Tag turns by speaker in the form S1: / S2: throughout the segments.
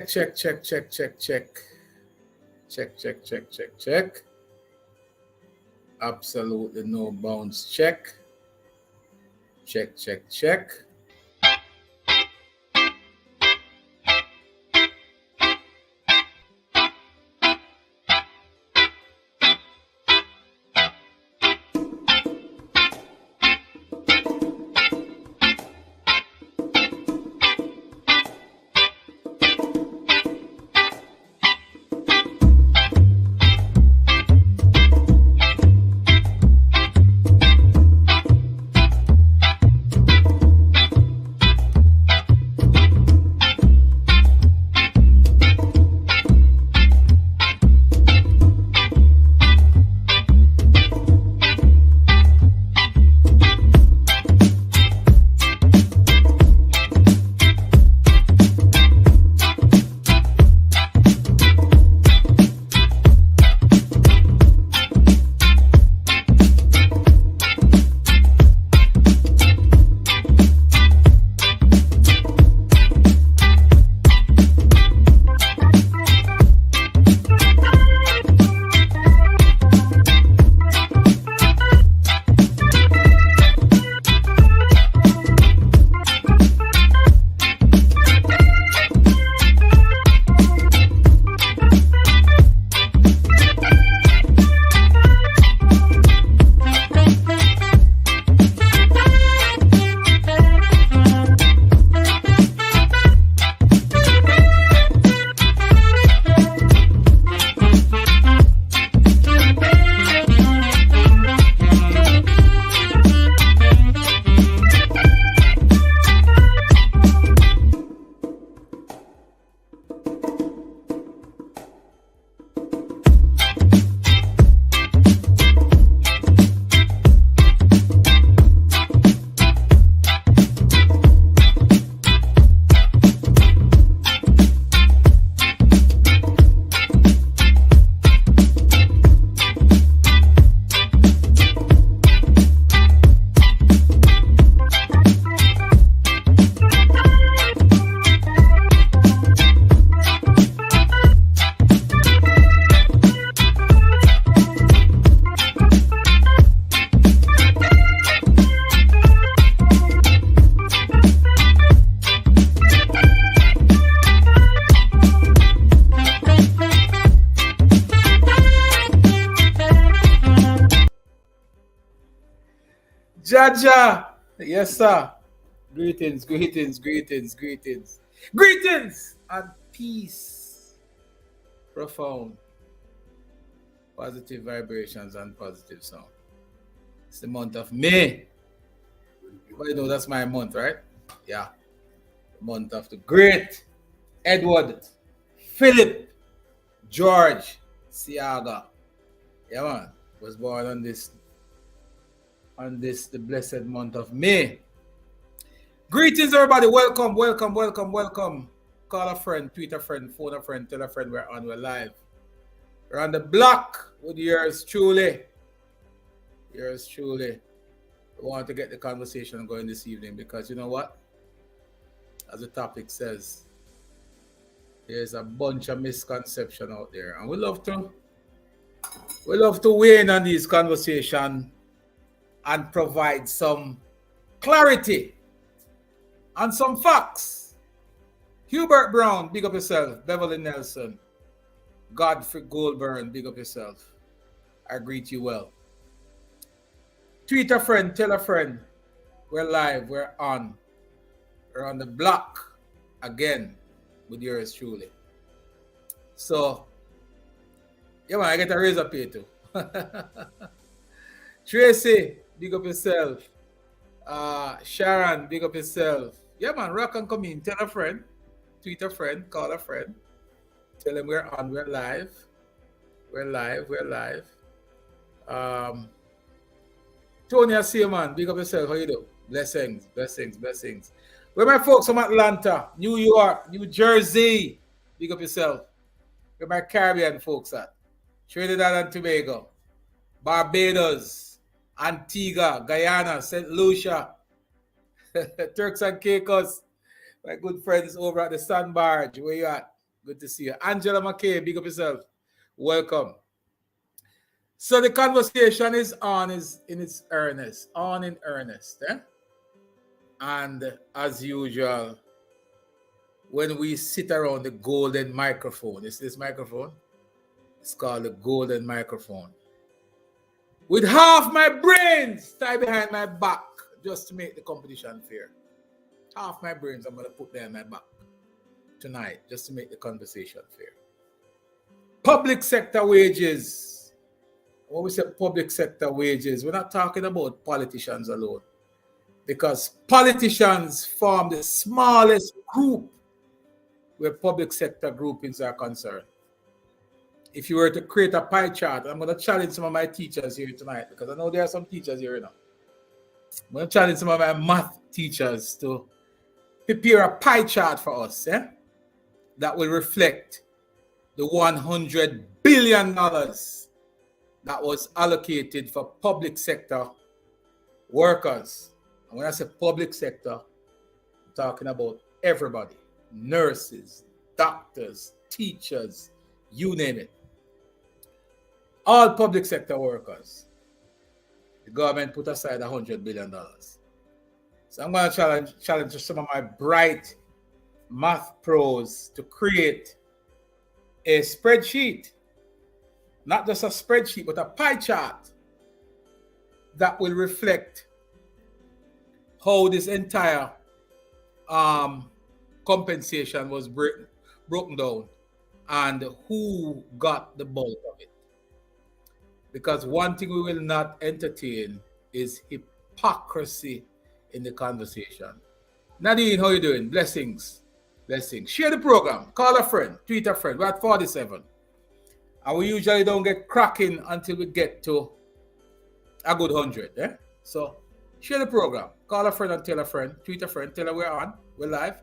S1: Check, check, check, check, check. Check, check, check, check, check. Absolutely no bounce check. Check, check, check. Jaja. Yes, sir. Greetings, greetings, greetings, greetings. Greetings and peace. Profound. Positive vibrations and positive sound. It's the month of May. Well, you know that's my month, right? Yeah. The month of the great Edward Philip George Siaga. Yeah, man. Was born on this the blessed month of May. Greetings, everybody. Welcome, welcome, welcome, welcome. Call a friend, tweet a friend, phone a friend, tell a friend we're on, we're live. We're on the block with yours truly. Yours truly. We want to get the conversation going this evening because you know what? As the topic says, there's a bunch of misconception out there. And we love to weigh in on these conversations and provide some clarity and some facts. Hubert Brown, big up yourself. Beverly Nelson. Godfrey Goldburn, big up yourself. I greet you well. Tweet a friend, tell a friend. We're live, we're on. We're on the block again with yours truly. So, yeah, man, I get a razor pay too. Tracy, big up yourself. Sharon, big up yourself. Yeah, man, rock and come in. Tell a friend, tweet a friend, call a friend. Tell them we're on, we're live. We're live, we're live. Tony, I see you, man. Big up yourself. How you do? Blessings, blessings, blessings. Where my folks from Atlanta, New York, New Jersey. Big up yourself. Where my Caribbean folks at? Trinidad and Tobago, Barbados, Antigua, Guyana, St. Lucia, Turks and Caicos. My good friends over at the Sun Barge. Where you at? Good to see you. Angela McKay, big up yourself. Welcome. So the conversation is in its earnest. On in earnest. Eh? And as usual, when we sit around the golden microphone, is this microphone? It's called the golden microphone. With half my brains tied behind my back just to make the competition fair. Half my brains I'm going to put behind my back tonight just to make the conversation fair. Public sector wages. When we say public sector wages, we're not talking about politicians alone. Because politicians form the smallest group where public sector groupings are concerned. If you were to create a pie chart, I'm going to challenge some of my teachers here tonight because I know there are some teachers here now. I'm going to challenge some of my math teachers to prepare a pie chart for us that will reflect the $100 billion that was allocated for public sector workers. And when I say public sector, I'm talking about everybody. Nurses, doctors, teachers, you name it. All public sector workers. The government put aside $100 billion. So I'm going to challenge some of my bright math pros to create a spreadsheet. Not just a spreadsheet, but a pie chart that will reflect how this entire compensation was broken down and who got the bulk of it. Because one thing we will not entertain is hypocrisy in the conversation. Nadine, how you doing? Blessings. Blessings. Share the program. Call a friend. Tweet a friend. We're at 47. And we usually don't get cracking until we get to a good 100. So share the program. Call a friend and tell a friend. Tweet a friend. Tell her we're on. We're live.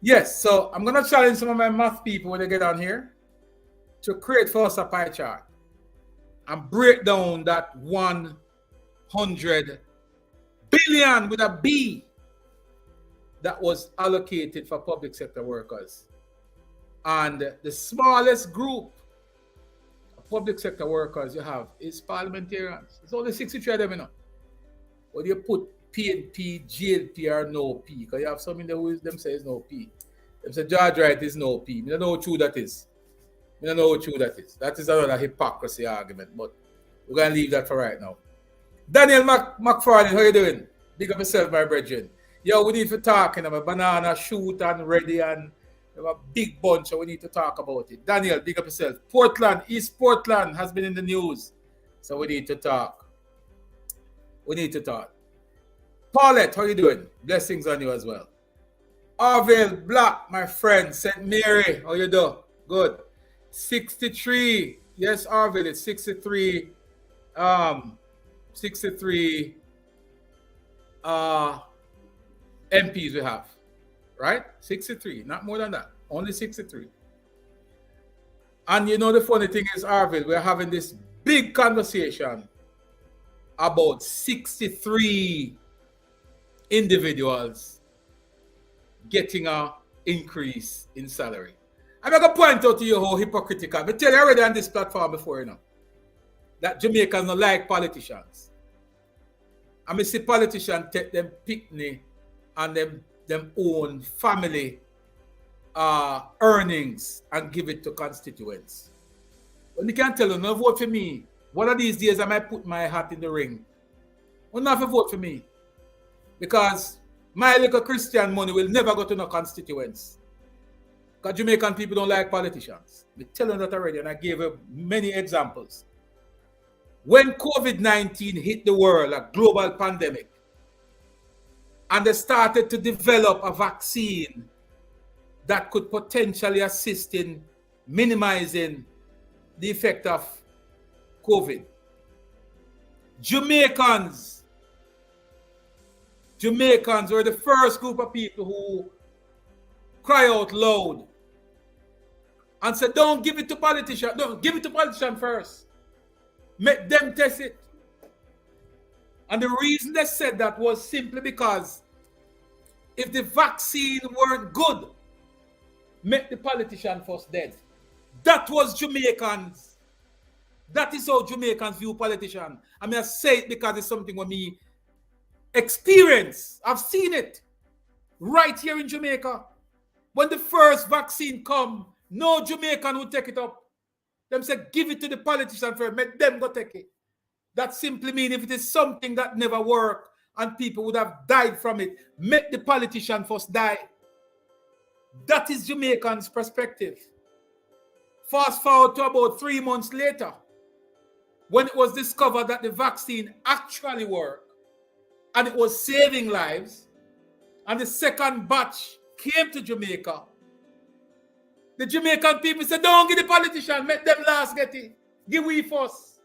S1: Yes, so I'm going to challenge some of my math people when they get on here to create for us a pie chart and break down that 100 billion with a B that was allocated for public sector workers. And the smallest group of public sector workers you have is parliamentarians. It's only 63 of them, you know. Whether you put PNP, GLP, or no P, because you have some in there who them say it's no P. Them say George Wright is no P. I don't know how true that is. I don't know how true that is. That is another hypocrisy argument, but we're going to leave that for right now. Daniel McFarlane, how you doing? Big up yourself, my brethren. Yo, we need to talk, you know, banana shoot and ready and a big bunch, so we need to talk about it. Daniel, big up yourself. Portland, East Portland has been in the news, so we need to talk. We need to talk. Paulette, how you doing? Blessings on you as well. Arville Black, my friend. St. Mary, how you do? Good. 63. Yes, Arville, it's 63. 63 MPs we have. Right? 63. Not more than that. Only 63. And you know the funny thing is, Arville, we're having this big conversation about 63 individuals getting an increase in salary. I'm going to point out to you how hypocritical. I tell you already on this platform before, you know, that Jamaicans don't like politicians. I mean, see politicians take them picnic and them own family earnings and give it to constituents. When you can tell you, no vote for me. One of these days I might put my hat in the ring. Well, not to vote for me. Because my little Christian money will never go to no constituents. Because Jamaican people don't like politicians. I tell you that already, and I gave you many examples. When COVID-19 hit the world, a global pandemic, and they started to develop a vaccine that could potentially assist in minimizing the effect of COVID. Jamaicans were the first group of people who cry out loud and said, don't give it to politicians. No, give it to politicians first. Make them test it. And the reason they said that was simply because if the vaccine weren't good, make the politician first dead. That was Jamaicans. That is how Jamaicans view politicians. I mean, I say it because it's something with me experience. I've seen it right here in Jamaica. When the first vaccine come, no Jamaican would take it up. Them say, give it to the politician first, make them go take it. That simply means if it is something that never worked and people would have died from it, make the politician first die. That is Jamaicans' perspective. Fast forward to about 3 months later, when it was discovered that the vaccine actually worked and it was saving lives, and the second batch came to Jamaica, the Jamaican people said, don't give the politician, make them last get it. Give we first.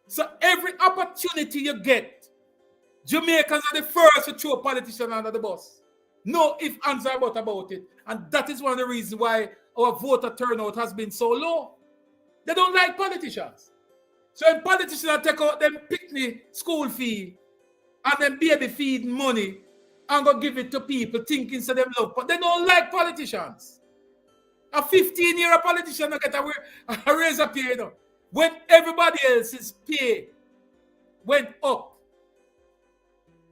S1: So every opportunity you get, Jamaicans are the first to throw a politician under the bus. No ifs, ands, or buts about it. And that is one of the reasons why our voter turnout has been so low. They don't like politicians. So when politicians take out them picnic school fee and then baby feed money and go give it to people thinking so them love, but they don't like politicians. A 15-year politician don't get a raise up here, you know. When everybody else's pay went up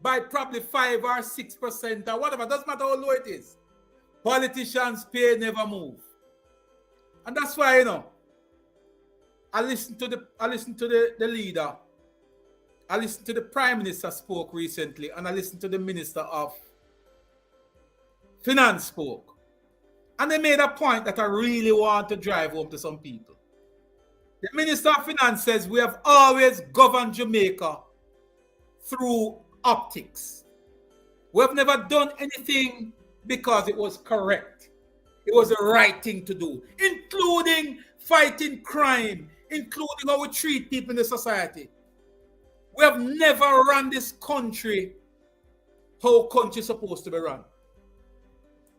S1: by probably 5 or 6% or whatever, doesn't matter how low it is, politicians' pay never move. And that's why, you know, I listened to the leader. I listened to the Prime Minister spoke recently, and I listened to the Minister of Finance spoke. And they made a point that I really want to drive home to some people. The Minister of Finance says we have always governed Jamaica through optics. We have never done anything because it was correct. It was the right thing to do, including fighting crime, including how we treat people in the society. We have never run this country how country is supposed to be run.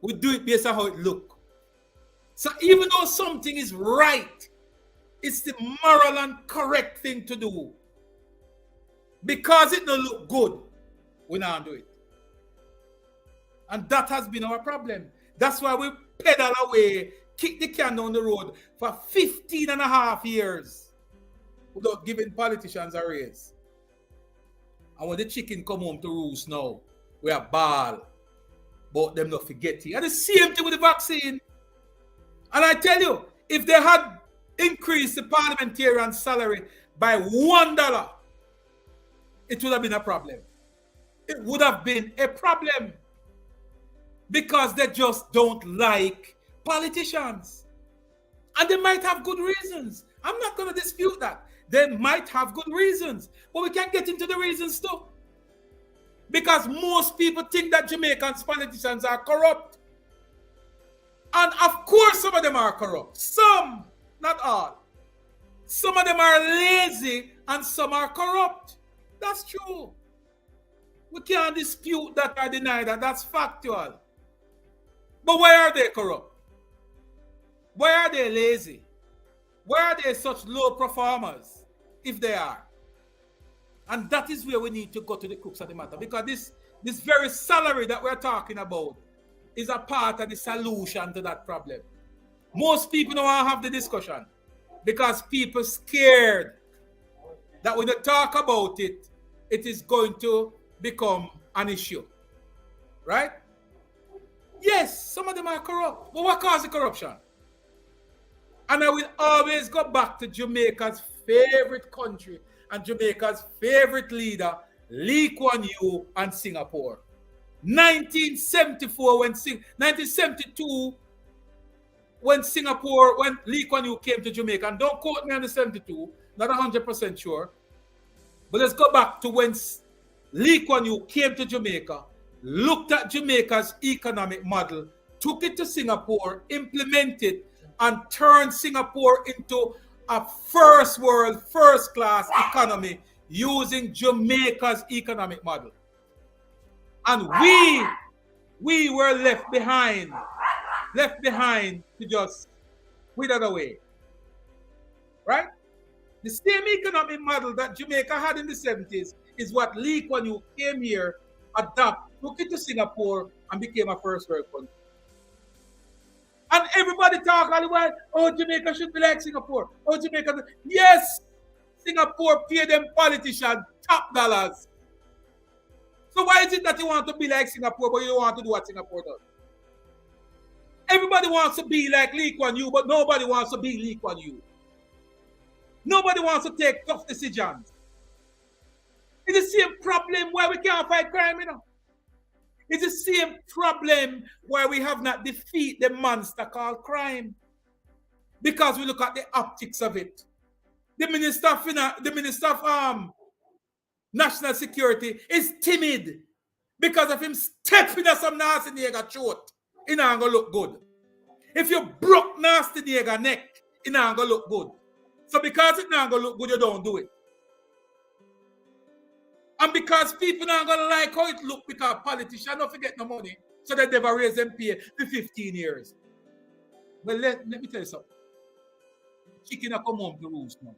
S1: We do it based on how it looks. So even though something is right, it's the moral and correct thing to do. Because it don't look good, we don't do it. And that has been our problem. That's why we pedal away, kick the can down the road for 15 and a half years without giving politicians a raise. And when the chicken come home to roost now, we are ball. But them not forget it. And the same thing with the vaccine. And I tell you, if they had increased the parliamentarian salary by $1, it would have been a problem. It would have been a problem because they just don't like politicians. And they might have good reasons. I'm not going to dispute that. They might have good reasons. But we can't get into the reasons too. Because most people think that Jamaicans politicians are corrupt. And of course some of them are corrupt. Some, not all. Some of them are lazy and some are corrupt. That's true. We can't dispute that or deny that. That's factual. But why are they corrupt? Why are they lazy? Why are they such low performers, if they are? And that is where we need to go to the crux of the matter. Because this very salary that we're talking about is a part of the solution to that problem. Most people don't want to have the discussion because people are scared that when they talk about it, it is going to become an issue. Right? Yes, some of them are corrupt. But what caused the corruption? And I will always go back to Jamaica's favorite country and Jamaica's favorite leader, Lee Kuan Yew and Singapore. 1972, when Lee Kuan Yew came to Jamaica, and don't quote me on the 72, not 100% sure, but let's go back to when Lee Kuan Yew came to Jamaica, looked at Jamaica's economic model, took it to Singapore, implemented, and turned Singapore into a first world, first class economy using Jamaica's economic model. And we were left behind to just wither away. Right? The same economic model that Jamaica had in the 70s is what Lee Kuan Yew came here, adopted, took it to Singapore, and became a first world country. And everybody talk all the while, oh, Jamaica should be like Singapore. Oh, Jamaica. Yes, Singapore pay them politicians top dollars. So why is it that you want to be like Singapore, but you don't want to do what Singapore does? Everybody wants to be like Lee Kuan Yew, but nobody wants to be Lee Kuan Yew. Nobody wants to take tough decisions. It's the same problem why we can't fight crime, you know. It's the same problem why we have not defeated the monster called crime. Because we look at the optics of it. The Minister of National Security is timid because of him stepping at some nasty nigger throat. It ain't gonna look good. If you broke nasty nigger neck, it ain't gonna look good. So because it ain't gonna look good, you don't do it. And because people aren't going to like how it look because politicians don't forget no money, so they never raise them pay for 15 years. Well, let me tell you something. Chicken have come home to roost now.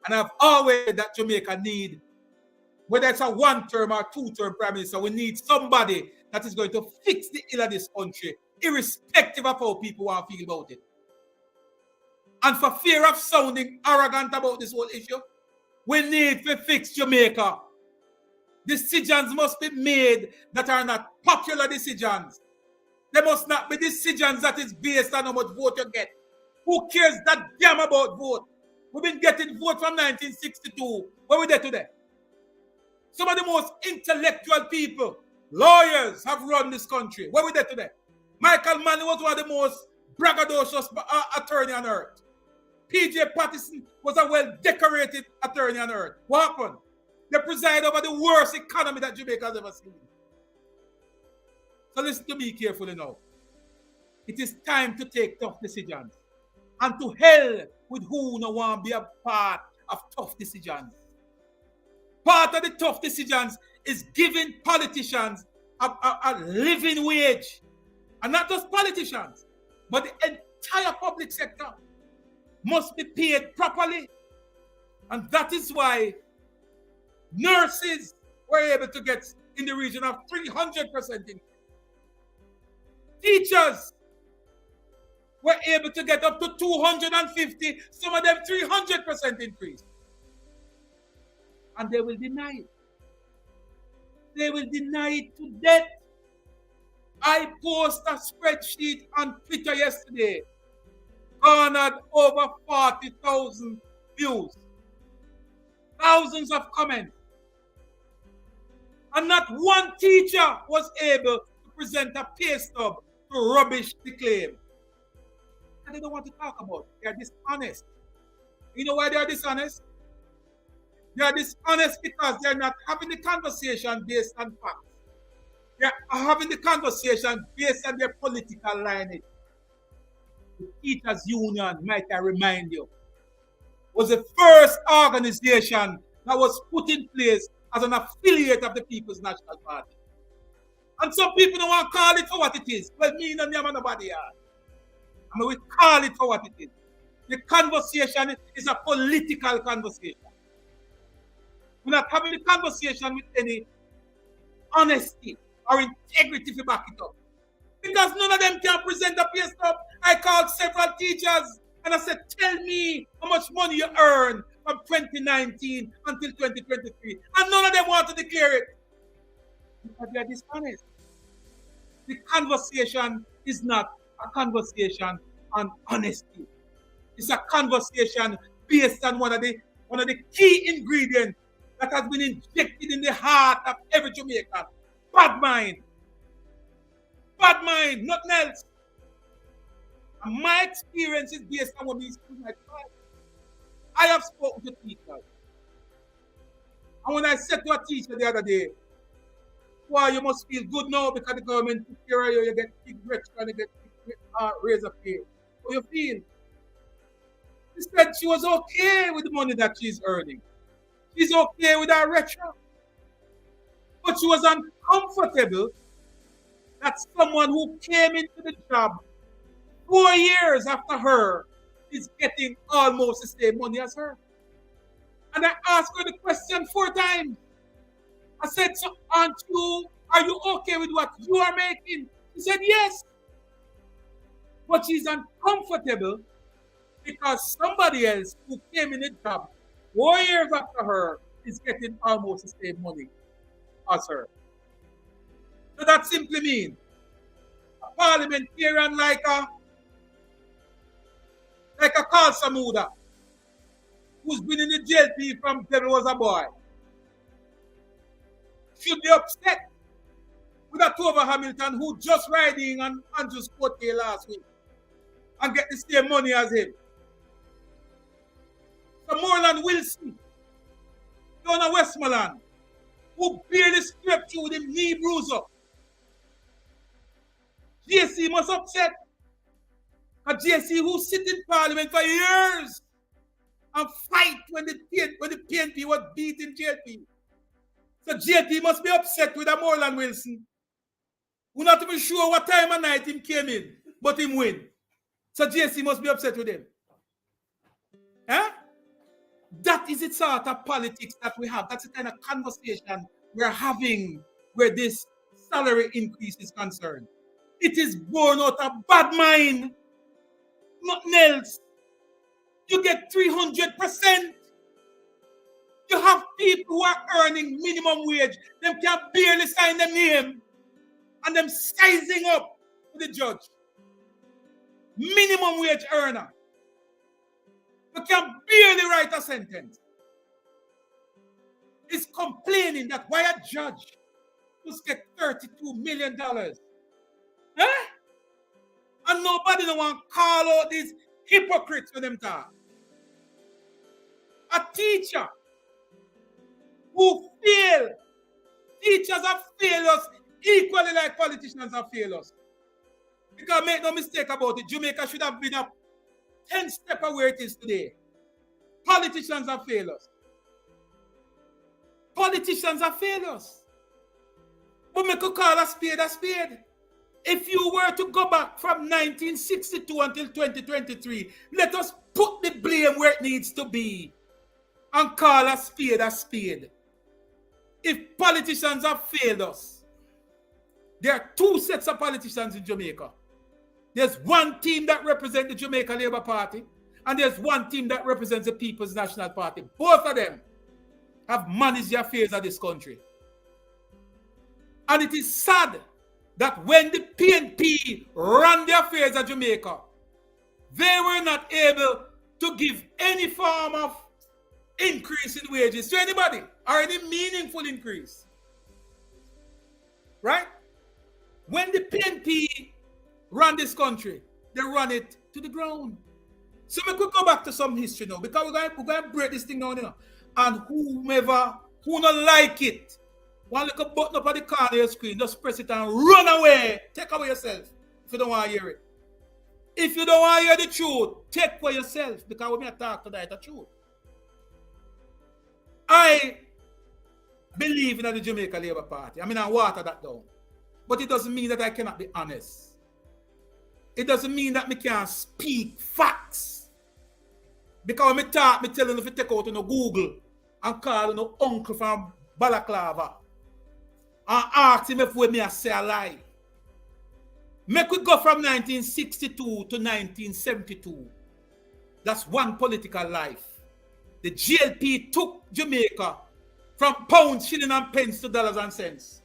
S1: And I've always said that Jamaica need, whether it's a one-term or two-term prime minister, we need somebody that is going to fix the ill of this country, irrespective of how people want to feel about it. And for fear of sounding arrogant about this whole issue, we need to fix Jamaica. Decisions must be made that are not popular decisions. There must not be decisions that is based on how much vote you get. Who cares that damn about vote? We've been getting vote from 1962. Where we there today? Some of the most intellectual people, lawyers, have run this country. Where we there today? Michael Manley was one of the most braggadocious attorney on earth. P.J. Patterson was a well-decorated attorney on earth. What happened? They preside over the worst economy that Jamaica has ever seen. So listen to me carefully now. It is time to take tough decisions. And to hell with who no want to be a part of tough decisions. Part of the tough decisions is giving politicians a living wage. And not just politicians, but the entire public sector must be paid properly. And that is why nurses were able to get in the region of 300% increase. Teachers were able to get up to 250, some of them 300% increase. And they will deny it. They will deny it to death. I posted a spreadsheet on Twitter yesterday, garnered over 40,000 views, thousands of comments. And not one teacher was able to present a pay stub to rubbish the claim. And they don't want to talk about it. They are dishonest. You know why they are dishonest? They are dishonest because they are not having the conversation based on facts. They are having the conversation based on their political lineage. The Teachers Union, might I remind you, was the first organization that was put in place as an affiliate of the People's National Party. And some people don't want to call it for what it is. Well, me and nobody here. I mean, we call it for what it is. The conversation is a political conversation. We're not having a conversation with any honesty or integrity to back it up. Because none of them can present a pay stub. I called several teachers and I said, tell me how much money you earn from 2019 until 2023. And none of them want to declare it. Because they are dishonest. The conversation is not a conversation on honesty. It's a conversation based on one of the key ingredients that has been injected in the heart of every Jamaican. Bad mind. Bad mind, nothing else. And my experience is based on what these students like. I have spoken to teachers. And when I said to a teacher the other day, wow, you must feel good now because the government took care of you, you get big retro and you get big raise of pay. How you feel? She said she was okay with the money that she's earning. She's okay with her retro. But she was uncomfortable that someone who came into the job 4 years after her is getting almost the same money as her. And I asked her the question 4 times. I said, so are you okay with what you are making? She said, yes. But she's uncomfortable because somebody else who came in the job 4 years after her is getting almost the same money as her. So that simply means a parliamentarian like a Carl Samuda, who's been in the JLP from till he was a boy, should be upset with a Tova Hamilton who just riding on Andrew's coattail last week and get the same money as him. So Moreland Wilson, down at Westmoreland, who barely scraped through with him knee bruise up. JC must upset. A JC who sit in parliament for years and fight when the PNP was beating JLP. So JLP must be upset with a Moreland Wilson. We're not even sure what time of night him came in, but him win. So JC must be upset with him. Huh? That is the sort of politics that we have. That's the kind of conversation we're having where this salary increase is concerned. It is born out of bad mind. Nothing else. You get 300%. You have people who are earning minimum wage. Them can barely sign their name. And them sizing up to the judge. Minimum wage earner. You can barely write a sentence. Is complaining that why a judge must get $32 million. Huh? And nobody don't want to call out these hypocrites for them talk. A teacher who fail. Teachers have failed us equally like politicians have failed us. Because make no mistake about it, Jamaica should have been a 10 step where it is today. Politicians have failed us. Politicians have failed us. But we could call a spade a spade. If you were to go back from 1962 until 2023, let us put the blame where it needs to be and call a spade a spade. If politicians have failed us, there are 2 sets of politicians in Jamaica. There's one team that represents the Jamaica Labour Party, and there's one team that represents the People's National Party. Both of them have managed the affairs of this country. And it is sad that when the PNP ran the affairs of Jamaica, they were not able to give any form of increase in wages to anybody, or any meaningful increase. right? When the PNP run this country, they run it to the ground. So we could go back to some history now, because we're going to break this thing down here. And whomever who not like it, one little button up at the corner of your screen, just press it and run away. Take away yourself if you don't want to hear it. If you don't want to hear the truth, take away yourself, because we may talk tonight the truth. I believe in the Jamaica Labour Party. I mean, I water that down. But it doesn't mean that I cannot be honest. It doesn't mean that I can't speak facts. Because when I talk, I tell you if you take out on Google and call an uncle from Balaclava and ask him if we say a lie. Make we go from 1962 to 1972. That's one political life. The GLP took Jamaica from pounds, shilling and pence to dollars and cents.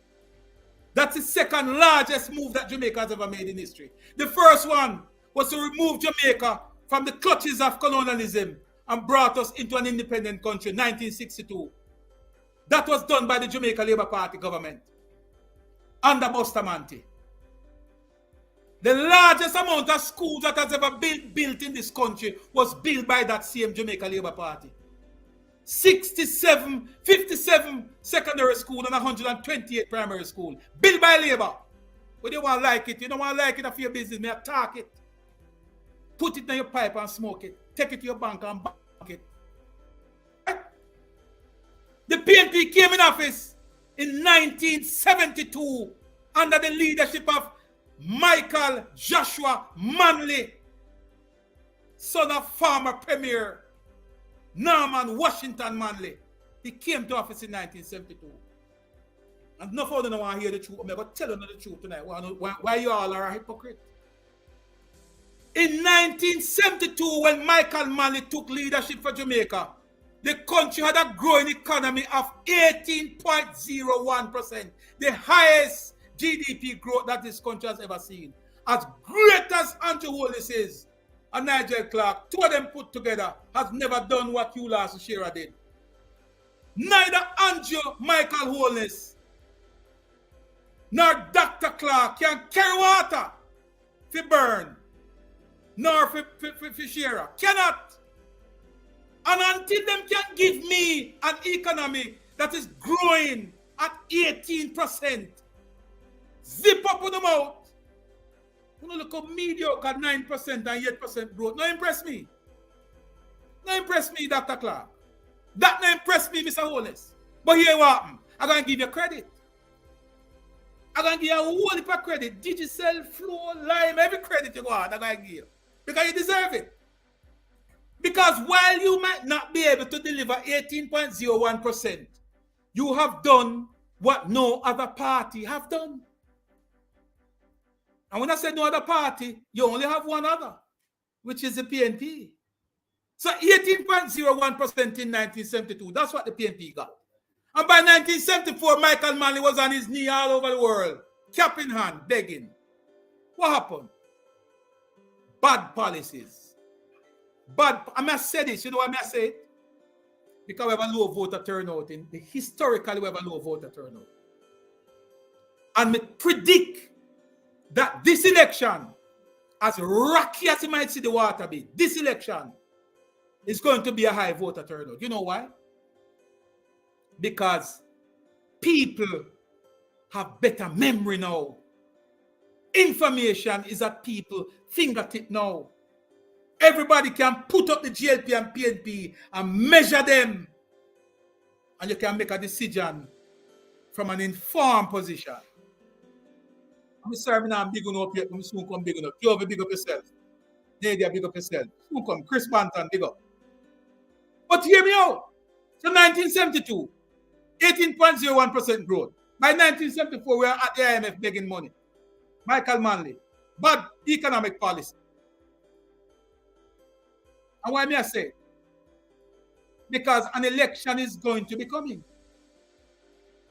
S1: That's the second largest move that Jamaica has ever made in history. The first one was to remove Jamaica from the clutches of colonialism and brought us into an independent country, 1962. That was done by the Jamaica Labour Party government under Bustamante. The largest amount of schools that has ever been built in this country was built by that same Jamaica Labour Party. 57 secondary school and 128 primary school built by Labour. But you want to like it, you don't want to like it, for your business, may attack it. Put it in your pipe and smoke it. Take it to your bank and bank it. The PNP came in office in 1972 under the leadership of Michael Joshua Manley, son of former Premier Norman Washington Manley. He came to office in 1972. And enough of them don't want to hear the truth. I'm going to tell you the truth tonight. Why you all are a hypocrite. In 1972, when Michael Manley took leadership for Jamaica, the country had a growing economy of 18.01%, the highest GDP growth that this country has ever seen. As great as Andrew Holness is, and Nigel Clark, two of them put together, has never done what Ulysses Shearer did. Neither Andrew Michael Holness nor Dr. Clark can carry water for burn, nor for Shearer. Cannot. And until them can give me an economy that is growing at 18%, zip up on the mouth. You know, look at mediocre 9% and 8% growth. No impress me. No impress me, Dr. Clark. That no impress me, Mr. Holness. But here what happened? I'm going to give you credit. I'm going to give you a whole heap of credit. Digicel, Flow, Lime, every credit you got, I'm going to give you. Because you deserve it. Because while you might not be able to deliver 18.01%, you have done what no other party have done. And when I say no other party, you only have one other, which is the PNP. So 18.01% in 1972, that's what the PNP got. And by 1974, Michael Manley was on his knee all over the world, cap in hand, begging. What happened? Bad policies. I must say this, you know why I say it? Because we have a low voter turnout. Historically, we have a low voter turnout. And we predict that this election, as rocky as you might see the water be, this election is going to be a high voter turnout. You know why? Because people have better memory now. Information is at people's fingertip now. Everybody can put up the GLP and PNP and measure them. And you can make a decision from an informed position. I'm sorry, I'm big enough yet. I'm soon come big enough. You have a big up yourself. Nadia, big up yourself. Soon come. Chris Banton, big up. But hear me out. So 1972, 18.01% growth. By 1974, we are at the IMF begging money. Michael Manley. Bad economic policy. And why may I say? Because an election is going to be coming.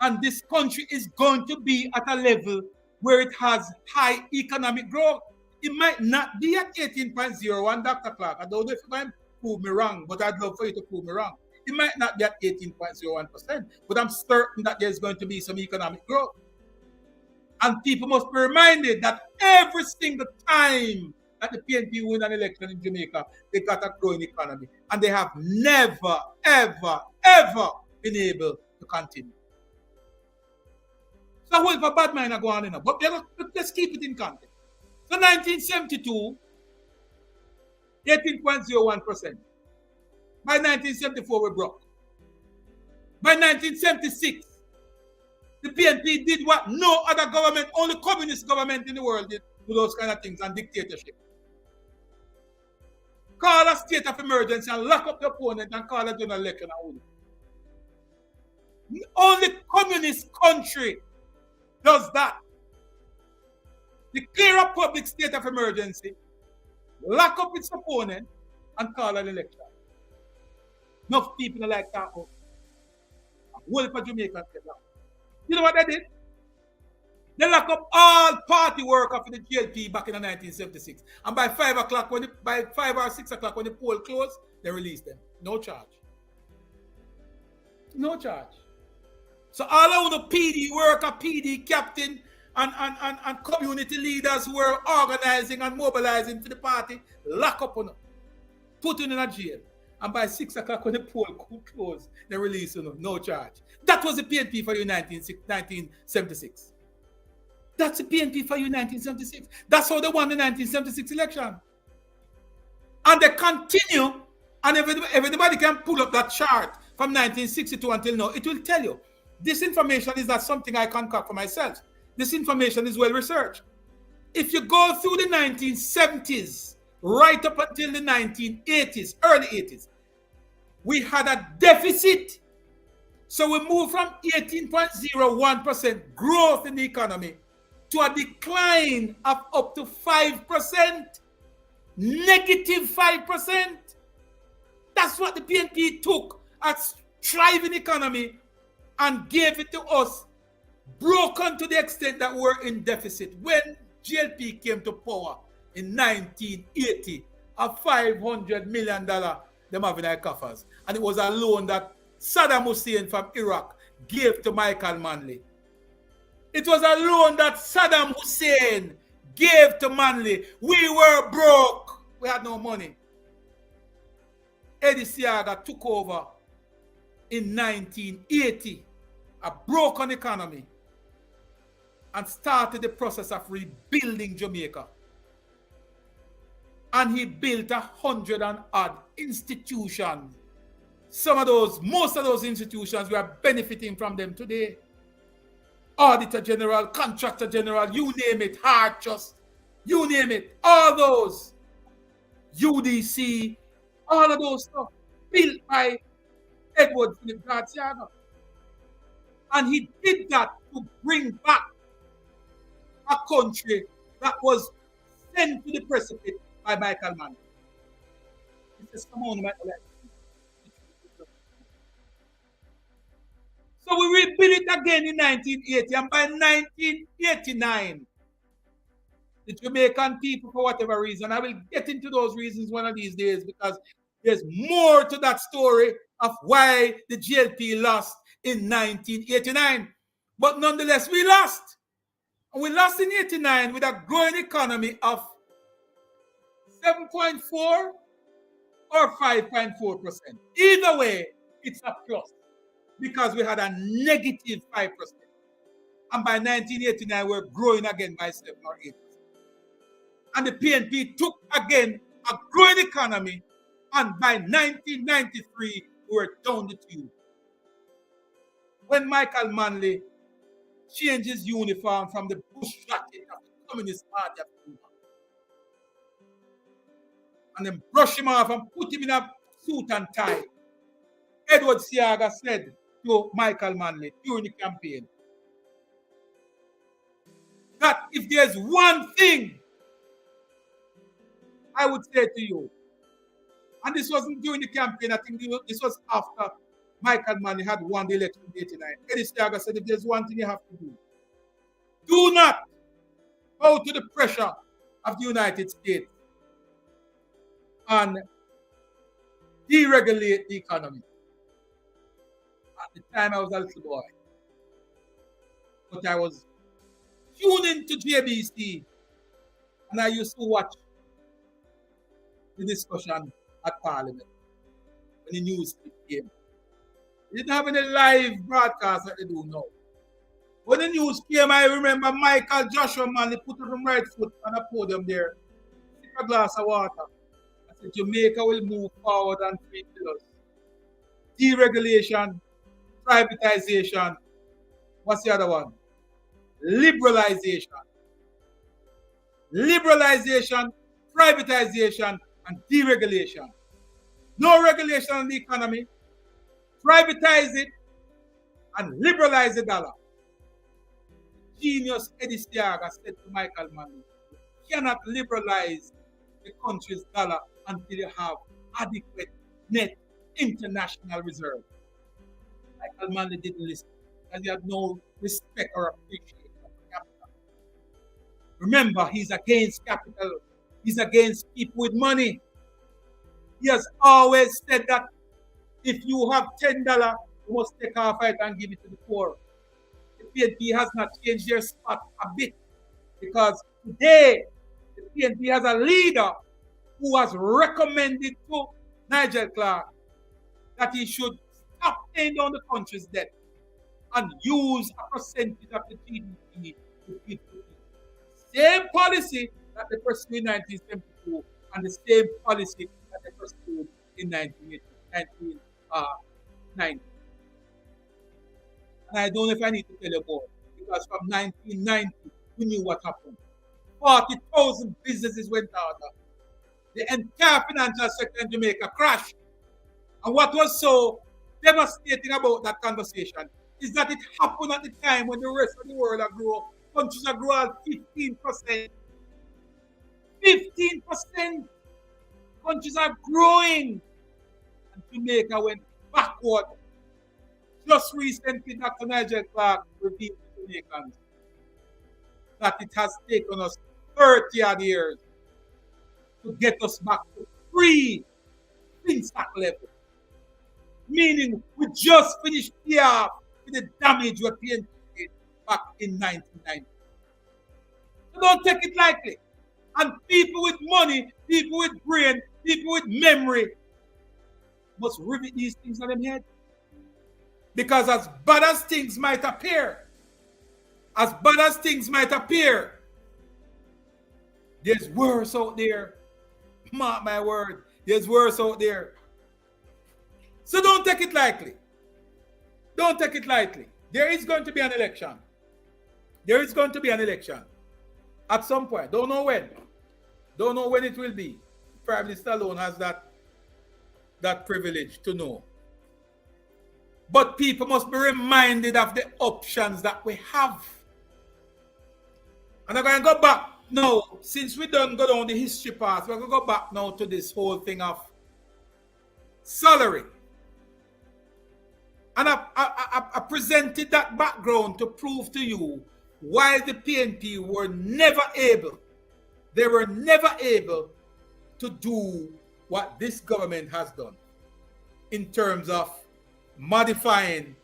S1: And this country is going to be at a level where it has high economic growth. It might not be at 18.01, Dr. Clark. I don't know if you can prove me wrong, but I'd love for you to prove me wrong. It might not be at 18.01%, but I'm certain that there's going to be some economic growth. And people must be reminded that every single time that the PNP win an election in Jamaica, they got a growing economy. And they have never, ever, ever been able to continue. So what if a bad mind are going on? But let's keep it in context. So 1972, 18.01%. By 1974, we broke. By 1976, the PNP did what no other government, only communist government in the world did, do those kind of things, and dictatorship. Call a state of emergency and lock up the opponent and call a general election. Only communist country does that. Declare a public state of emergency, lock up its opponent, and call an election. Enough people like that. Whole for Jamaica. You know what they did? They lock up all party workers for the GLP back in 1976. And by 5 o'clock, by 5 or 6 o'clock when the poll closed, they released them. No charge. No charge. So all of the PD worker, PD captain, and community leaders who were organizing and mobilizing for the party, lock up on them, put them in a jail. And by 6 o'clock when the poll closed, they released them, no charge. That was the PNP for you in 1976. That's the PNP for you in 1976. That's how they won the 1976 election. And they continue, and everybody can pull up that chart from 1962 until now. It will tell you. This information is not something I concoct for myself. This information is well researched. If you go through the 1970s, right up until the 1980s, early 80s, we had a deficit. So we moved from 18.01% growth in the economy to a decline of up to 5%, negative 5%. That's what the PNP took as thriving economy and gave it to us, broken to the extent that we're in deficit. When GLP came to power in 1980, a $500 million them have in their coffers. And it was a loan that Saddam Hussein from Iraq gave to Michael Manley. It was a loan that Saddam Hussein gave to Manley. We were broke. We had no money. Eddie Siaga took over in 1980, a broken economy, and started the process of rebuilding Jamaica. And he built 100 and odd institutions. Most of those institutions, we are benefiting from them today. Auditor General, Contractor General, you name it, Hard Trust, you name it, all those, UDC, all of those stuff, built by Edward Philip Garciaga. And he did that to bring back a country that was sent to the precipice by Michael Mann. He says, come on, Michael. So we rebuilt it again in 1980, and by 1989, the Jamaican people, for whatever reason, I will get into those reasons one of these days, because there's more to that story of why the GLP lost in 1989. But nonetheless, we lost. And we lost in 89 with a growing economy of 7.4 or 5.4%. Either way, it's a plus, because we had a negative 5%. And by 1989, we're growing again by 7 or 8%. And the PNP took again a growing economy, and by 1993, we were down the tube. When Michael Manley changed his uniform from the bush jacket of the Communist Party of Cuba, and then brush him off and put him in a suit and tie, Edward Siaga said to Michael Manley during the campaign that if there's one thing I would say to you, and this wasn't during the campaign, I think this was after Michael Manley had won the election in 89. Eddie Siaga said, if there's one thing you have to do not bow to the pressure of the United States and deregulate the economy. At the time, I was a little boy, but I was tune into JBC and I used to watch the discussion at Parliament when the news came. They didn't have any live broadcast that they do now. When the news came, I remember Michael Joshua, man, he put up his right foot on the podium there, sip a glass of water. I said, Jamaica will move forward on 3 pillars. Deregulation, privatization. What's the other one? Liberalization. Liberalization, privatization, and deregulation. No regulation on the economy. Privatize it and liberalize the dollar. Genius Eddie Stiaga said to Michael Manley, you cannot liberalize the country's dollar until you have adequate net international reserve. Michael Manley didn't listen because he had no respect or appreciation for capital. Remember, he's against capital. He's against people with money. He has always said that if you have $10, you must take half it and give it to the poor. The PNP has not changed their spot a bit because today the PNP has a leader who has recommended to Nigel Clark that he should stop paying down the country's debt and use a percentage of the GDP to feed people. Same policy that they pursued in 1972 and the same policy that they pursued in 1990. And I don't know if I need to tell you more, because from 1990, we knew what happened. 40,000 businesses went out. The entire financial sector in Jamaica crashed. And what was so devastating about that conversation is that it happened at the time when the rest of the world are growing. Countries are growing at 15%. 15%. Countries are growing. And Jamaica went backward. Just recently, Dr. Nigel Clark revealed to Jamaicans that it has taken us 30 odd years to get us back to pre-Fiscal level. Meaning, we just finished here with the damage we PNP did back in 1990. So don't take it lightly. And people with money, people with brain, people with memory must rivet these things on their head. Because as bad as things might appear, there's worse out there. Mark my word, there's worse out there. So don't take it lightly. Don't take it lightly. There is going to be an election. There is going to be an election at some point. Don't know when. Don't know when it will be. Prime Minister alone has that privilege to know. But people must be reminded of the options that we have. And I'm going to go back now, since we don't go down the history path, we're going to go back now to this whole thing of salary. And I presented that background to prove to you why the PNP were never able to do what this government has done in terms of modifying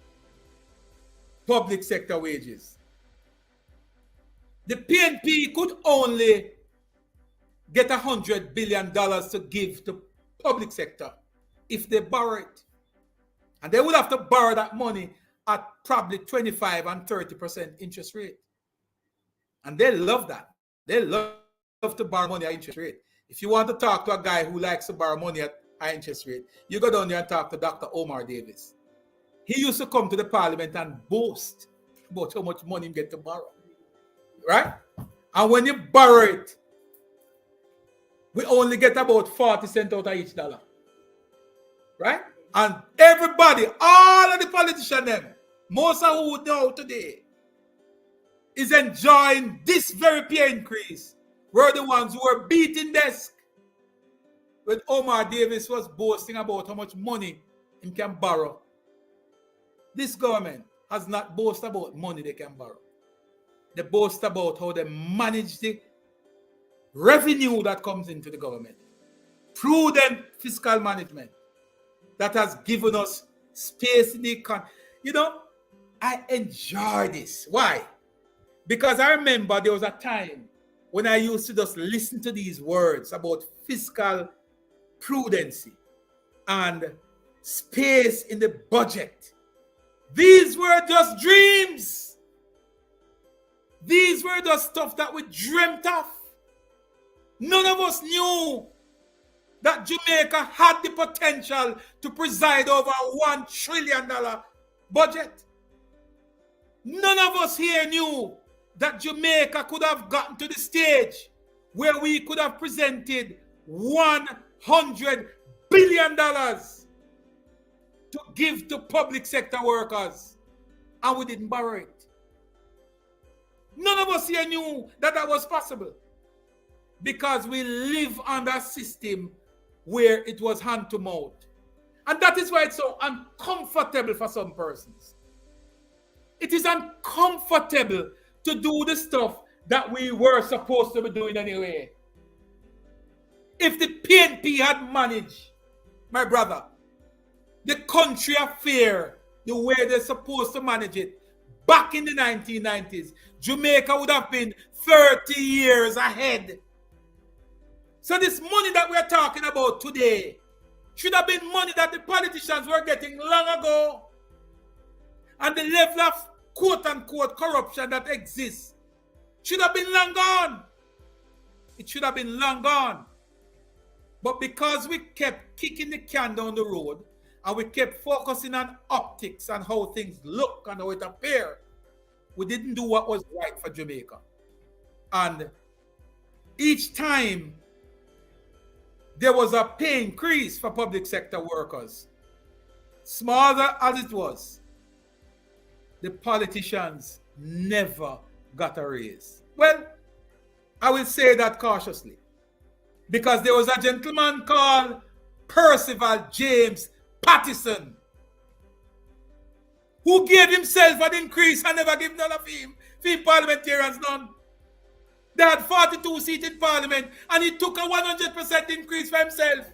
S1: public sector wages. The PNP could only get $100 billion to give to public sector if they borrow it. And they would have to borrow that money at probably 25 and 30% interest rate. And they love that. They love to borrow money at interest rate. If you want to talk to a guy who likes to borrow money at high interest rate, you go down there and talk to Dr. Omar Davis. He used to come to the parliament and boast about how much money he get to borrow. Right? And when you borrow it, we only get about 40 cents out of each dollar. Right? And everybody, all of the politicians, them, most of who know today, is enjoying this very pay increase. We're the ones who were beating desk when Omar Davis was boasting about how much money he can borrow. This government has not boasted about money they can borrow. They boast about how they manage the revenue that comes into the government. Prudent fiscal management that has given us space in the economy. You know, I enjoy this. Why? Because I remember there was a time when I used to just listen to these words about fiscal prudency and space in the budget. These were just dreams. These were the stuff that we dreamt of. None of us knew that Jamaica had the potential to preside over a $1 trillion budget. None of us here knew that Jamaica could have gotten to the stage where we could have presented $100 billion to give to public sector workers, and we didn't borrow it. None of us here knew that that was possible because we live under a system where it was hand to mouth. And that is why it's so uncomfortable for some persons. It is uncomfortable to do the stuff that we were supposed to be doing anyway. If the PNP had managed, my brother, the country affair the way they're supposed to manage it back in the 1990s, Jamaica would have been 30 years ahead. So this money that we're talking about today should have been money that the politicians were getting long ago. And the level of quote-unquote corruption that exists should have been long gone. It should have been long gone. But because we kept kicking the can down the road and we kept focusing on optics and how things look and how it appear, we didn't do what was right for Jamaica. And each time there was a pay increase for public sector workers, smaller as it was, the politicians never got a raise. Well, I will say that cautiously, because there was a gentleman called Percival James Pattison who gave himself an increase and never gave none of him parliamentarians none. They had 42 seats in parliament and he took a 100% increase for himself.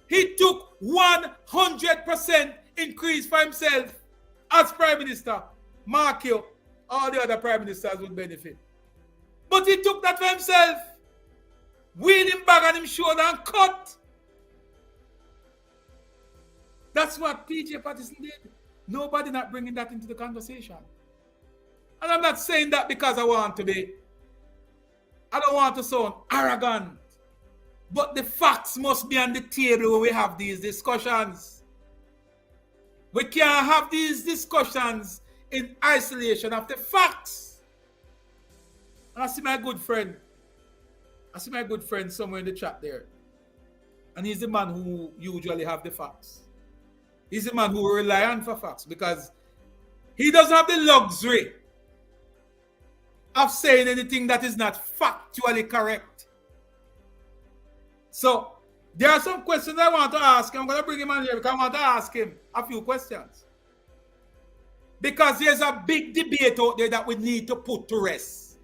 S1: He took 100% increase for himself as Prime Minister. Mark you, all the other Prime Ministers would benefit. But he took that for himself. Wheel him back on him shoulder and cut. That's what PJ Pattison did. Nobody not bringing that into the conversation. And I'm not saying that because I don't want to sound arrogant. But the facts must be on the table when we have these discussions. We can't have these discussions in isolation of the facts. And I see my good friend somewhere in the chat there. And he's the man who usually have the facts. He's the man who rely on for facts because he doesn't have the luxury of saying anything that is not factually correct. So, there are some questions I want to ask. I'm going to bring him on here because I want to ask him a few questions. Because there's a big debate out there that we need to put to rest.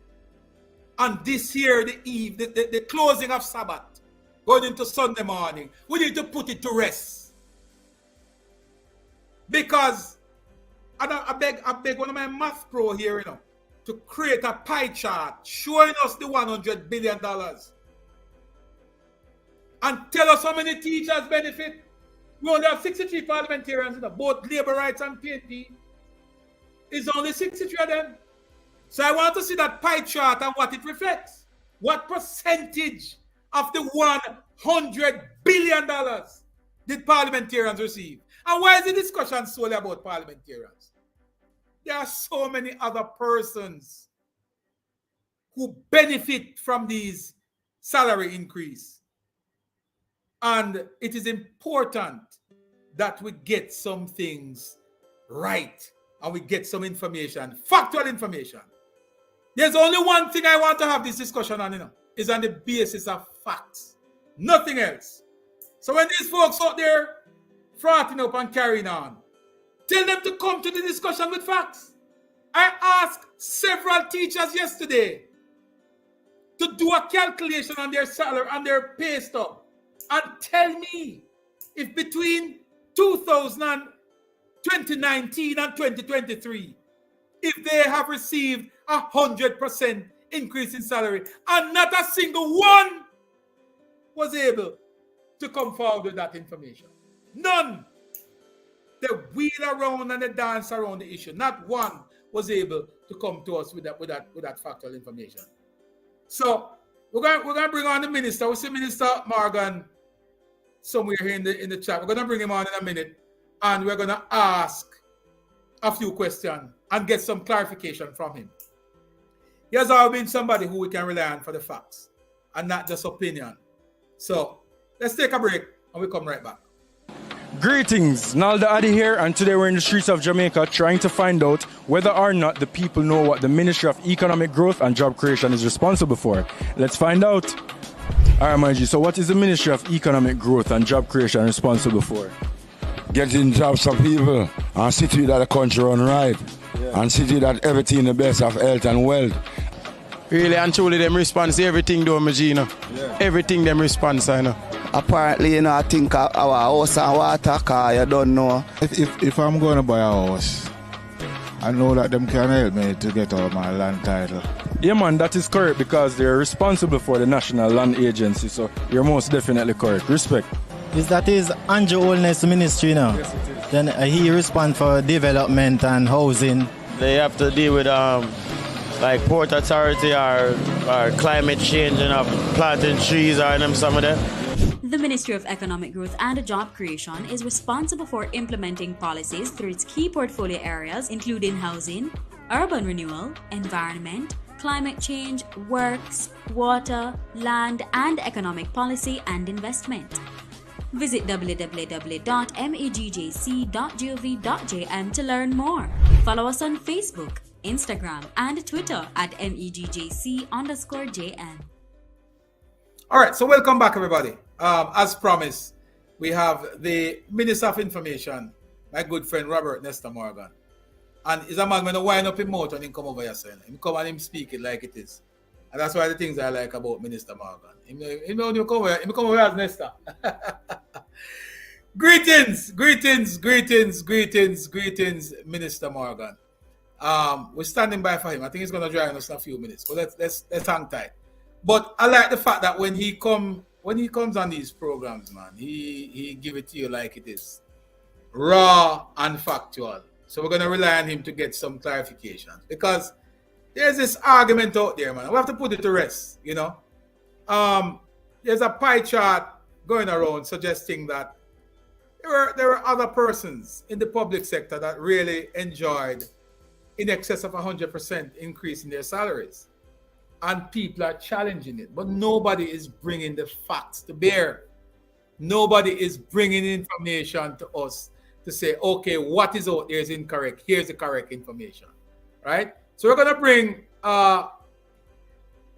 S1: And this here, the closing of Sabbath, going into Sunday morning, we need to put it to rest. Because, I beg one of my math pro here, to create a pie chart showing us the $100 billion. And tell us how many teachers benefit. We only have 63 parliamentarians, both labor rights and PNP. It's only 63 of them. So I want to see that pie chart and what it reflects. What percentage of the $100 billion did parliamentarians receive? And why is the discussion solely about parliamentarians? There are so many other persons who benefit from these salary increase. And it is important that we get some things right and we get some information, factual information. There's only one thing I want to have this discussion on, is on the basis of facts. Nothing else. So when these folks out there fronting up and carrying on, tell them to come to the discussion with facts. I asked several teachers yesterday to do a calculation on their salary, on their pay stub, and tell me if between 2019 and 2023, if they have received 100% increase in salary and not a single one was able to come forward with that information. None. They wheel around and they dance around the issue. Not one was able to come to us with that factual information. So we're going to bring on the minister. We see Minister Morgan somewhere here in the chat. We're going to bring him on in a minute, and we're going to ask a few questions and get some clarification from him. He has always been somebody who we can rely on for the facts and not just opinion. So let's take a break and we'll come right back.
S2: Greetings, Nalda Addy here, and today we're in the streets of Jamaica trying to find out whether or not the people know what the Ministry of Economic Growth and Job Creation is responsible for. Let's find out. Alright, Margie, so what is the Ministry of Economic Growth and Job Creation responsible for?
S3: Getting jobs for people and see to that the country run right, and see to that everything the best of health and wealth.
S4: Really and truly them response everything though, Magina. Everything them response, I know.
S5: Apparently, I think our house and water car, you don't know.
S6: If I'm going to buy a house, I know that them can help me to get out my land title.
S2: Yeah, man, that is correct because they're responsible for the National Land Agency, so you're most definitely correct. Respect.
S7: That is Andrew Holness Ministry now.
S2: Yes, it is.
S7: Then he responds for development and housing.
S4: They have to deal with like Port Authority or climate change and planting trees or them some of them.
S8: The Ministry of Economic Growth and Job Creation is responsible for implementing policies through its key portfolio areas, including housing, urban renewal, environment, climate change, works, water, land, and economic policy and investment. Visit www.megjc.gov.jm to learn more. Follow us on Facebook, Instagram, and Twitter at megjc_jm.
S1: All right, so welcome back, everybody. As promised, we have the Minister of Information, my good friend Robert Nestor Morgan. And he's a man when he wind up his mouth and he come over here saying, him come and him speak it like it is. And that's one of the things I like about Minister Morgan. He come over as Nestor. Greetings, Minister Morgan. We're standing by for him. I think he's going to join us in a few minutes. So let's hang tight. But I like the fact that when he comes on these programs, man, he give it to you like it is, raw and factual. So we're gonna rely on him to get some clarification because there's this argument out there, man. We have to put it to rest, you know. There's a pie chart going around suggesting that there were other persons in the public sector that really enjoyed in excess of 100% increase in their salaries. And people are challenging it, but nobody is bringing the facts to bear. Nobody is bringing information to us to say, okay, what is out there is incorrect. Here's the correct information, right? So we're going to bring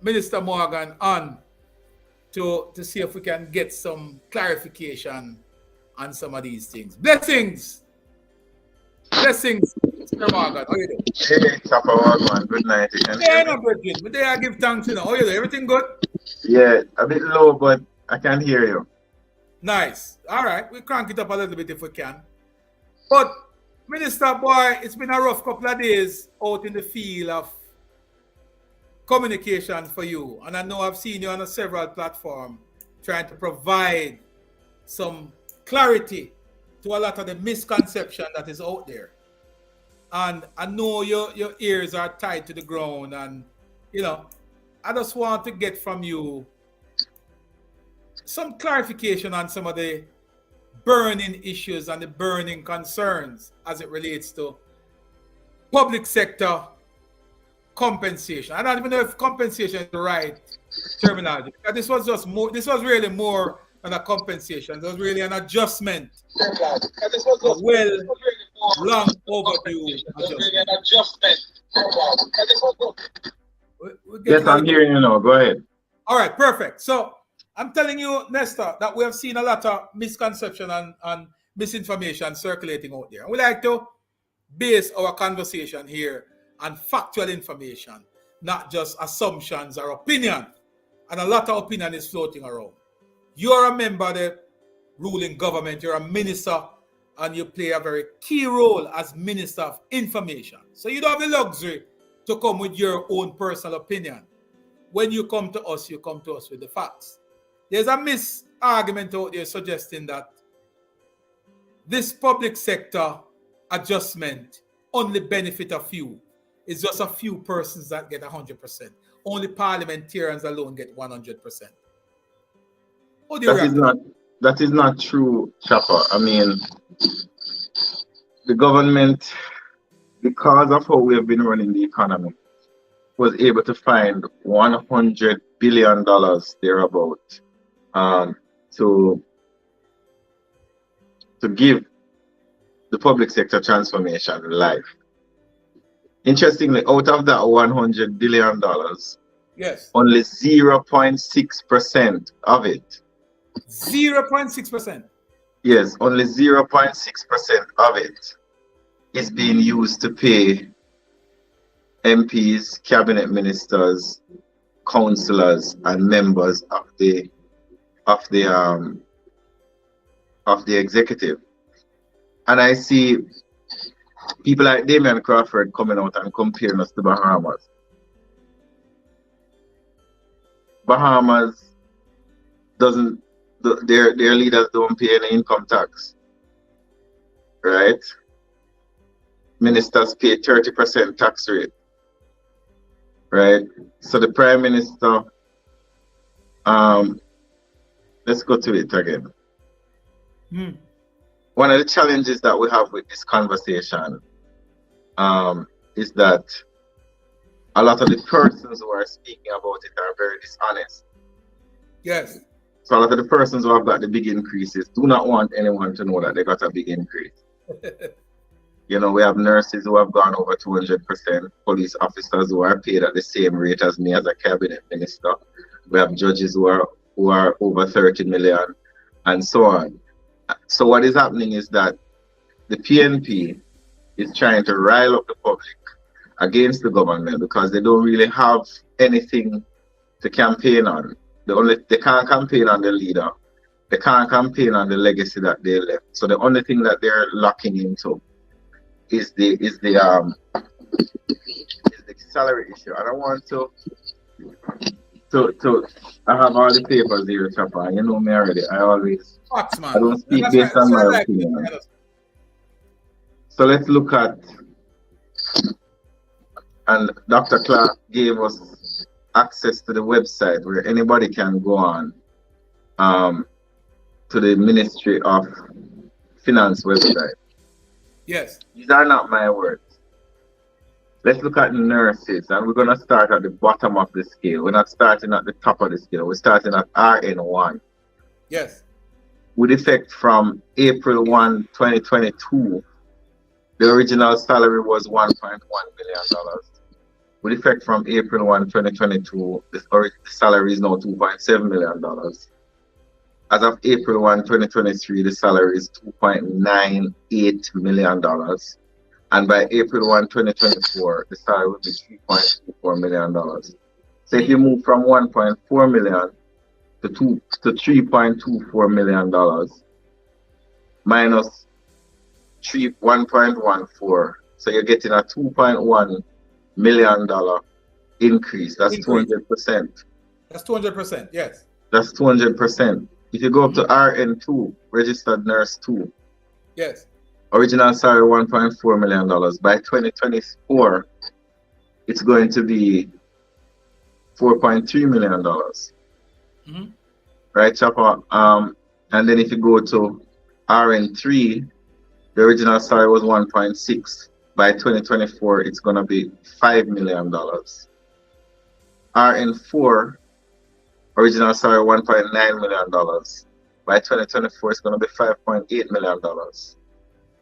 S1: Minister Morgan on to see if we can get some clarification on some of these things. Blessings, Mr. Morgan. How you doing?
S9: Hey, Chopper Morgan. Good night.
S1: Yeah, no, Bridget. But I give thanks, you know. How you doing? Everything good?
S9: Yeah, a bit low, but I can hear you.
S1: Nice. All right. We crank it up a little bit if we can. But, Minister, boy, it's been a rough couple of days out in the field of communication for you. And I know I've seen you on several platforms trying to provide some clarity to a lot of the misconception that is out there. And I know your ears are tied to the ground. And, you know, I just want to get from you some clarification on some of the burning issues and the burning concerns as it relates to public sector compensation. I don't even know if compensation is the right terminology. This was really more than a compensation. It was really an adjustment. Long overdue adjustment.
S9: Yes, I'm hearing you now. Go ahead.
S1: All right, perfect. So I'm telling you, Nestor, that we have seen a lot of misconception and misinformation circulating out there. And we like to base our conversation here on factual information, not just assumptions or opinion. And a lot of opinion is floating around. You're a member of the ruling government. You're a minister and you play a very key role as Minister of Information. So you don't have the luxury to come with your own personal opinion. When you come to us with the facts. There's a mis-argument out there suggesting that this public sector adjustment only benefit a few. It's just a few persons that get 100%. Only parliamentarians alone get 100%.
S9: That is not true, Chopper. I mean, the government, because of how we have been running the economy, was able to find $100 billion thereabout to give the public sector transformation life. Interestingly, out of that $100 billion,
S1: yes,
S9: only 0.6% of it.
S1: 0.6%.
S9: Yes, only 0.6% of it is being used to pay MPs, cabinet ministers, councillors, and members of the executive. And I see people like Damian Crawford coming out and comparing us to Bahamas. Bahamas doesn't, their leaders don't pay any income tax, right? Ministers pay 30% tax rate, right? So the Prime Minister, let's go to it again. One of the challenges that we have with this conversation is that a lot of the persons who are speaking about it are very dishonest.
S1: Yes.
S9: So a lot of the persons who have got the big increases do not want anyone to know that they got a big increase. You know, we have nurses who have gone over 200%, police officers who are paid at the same rate as me as a cabinet minister. We have judges who are over 30 million, and so on. So what is happening is that the PNP is trying to rile up the public against the government because they don't really have anything to campaign on. They can't campaign on the leader. They can't campaign on the legacy that they left. So the only thing that they're locking into is the salary issue. I don't want to I have all the papers here, Chopper. You know me already. I don't speak based on my opinion. So let's look at, and Dr. Clark gave us access to the website where anybody can go on to the Ministry of Finance website.
S1: Yes.
S9: These are not my words. Let's look at nurses, and we're going to start at the bottom of the scale. We're not starting at the top of the scale. We're starting at RN1.
S1: Yes.
S9: With effect from April 1, 2022, the original salary was $1.1 million. With effect from April 1, 2022, the salary is now $2.7 million. As of April 1, 2023, the salary is $2.98 million. And by April 1, 2024, the salary will be $3.24 million. So if you move from 1.4 million to $3.24 million minus 1.14, so you're getting a $2.1 million increase. That's 200%.
S1: That's 200%, yes.
S9: That's 200%. If you go up to RN2, registered nurse 2,
S1: yes,
S9: original salary $1.4 million. By 2024, it's going to be $4.3 million. Right, Chopper? And then if you go to RN3, the original salary was 1.6. By 2024, it's going to be $5 million. RN4, original salary $1.9 million. By 2024, it's going to be $5.8 million.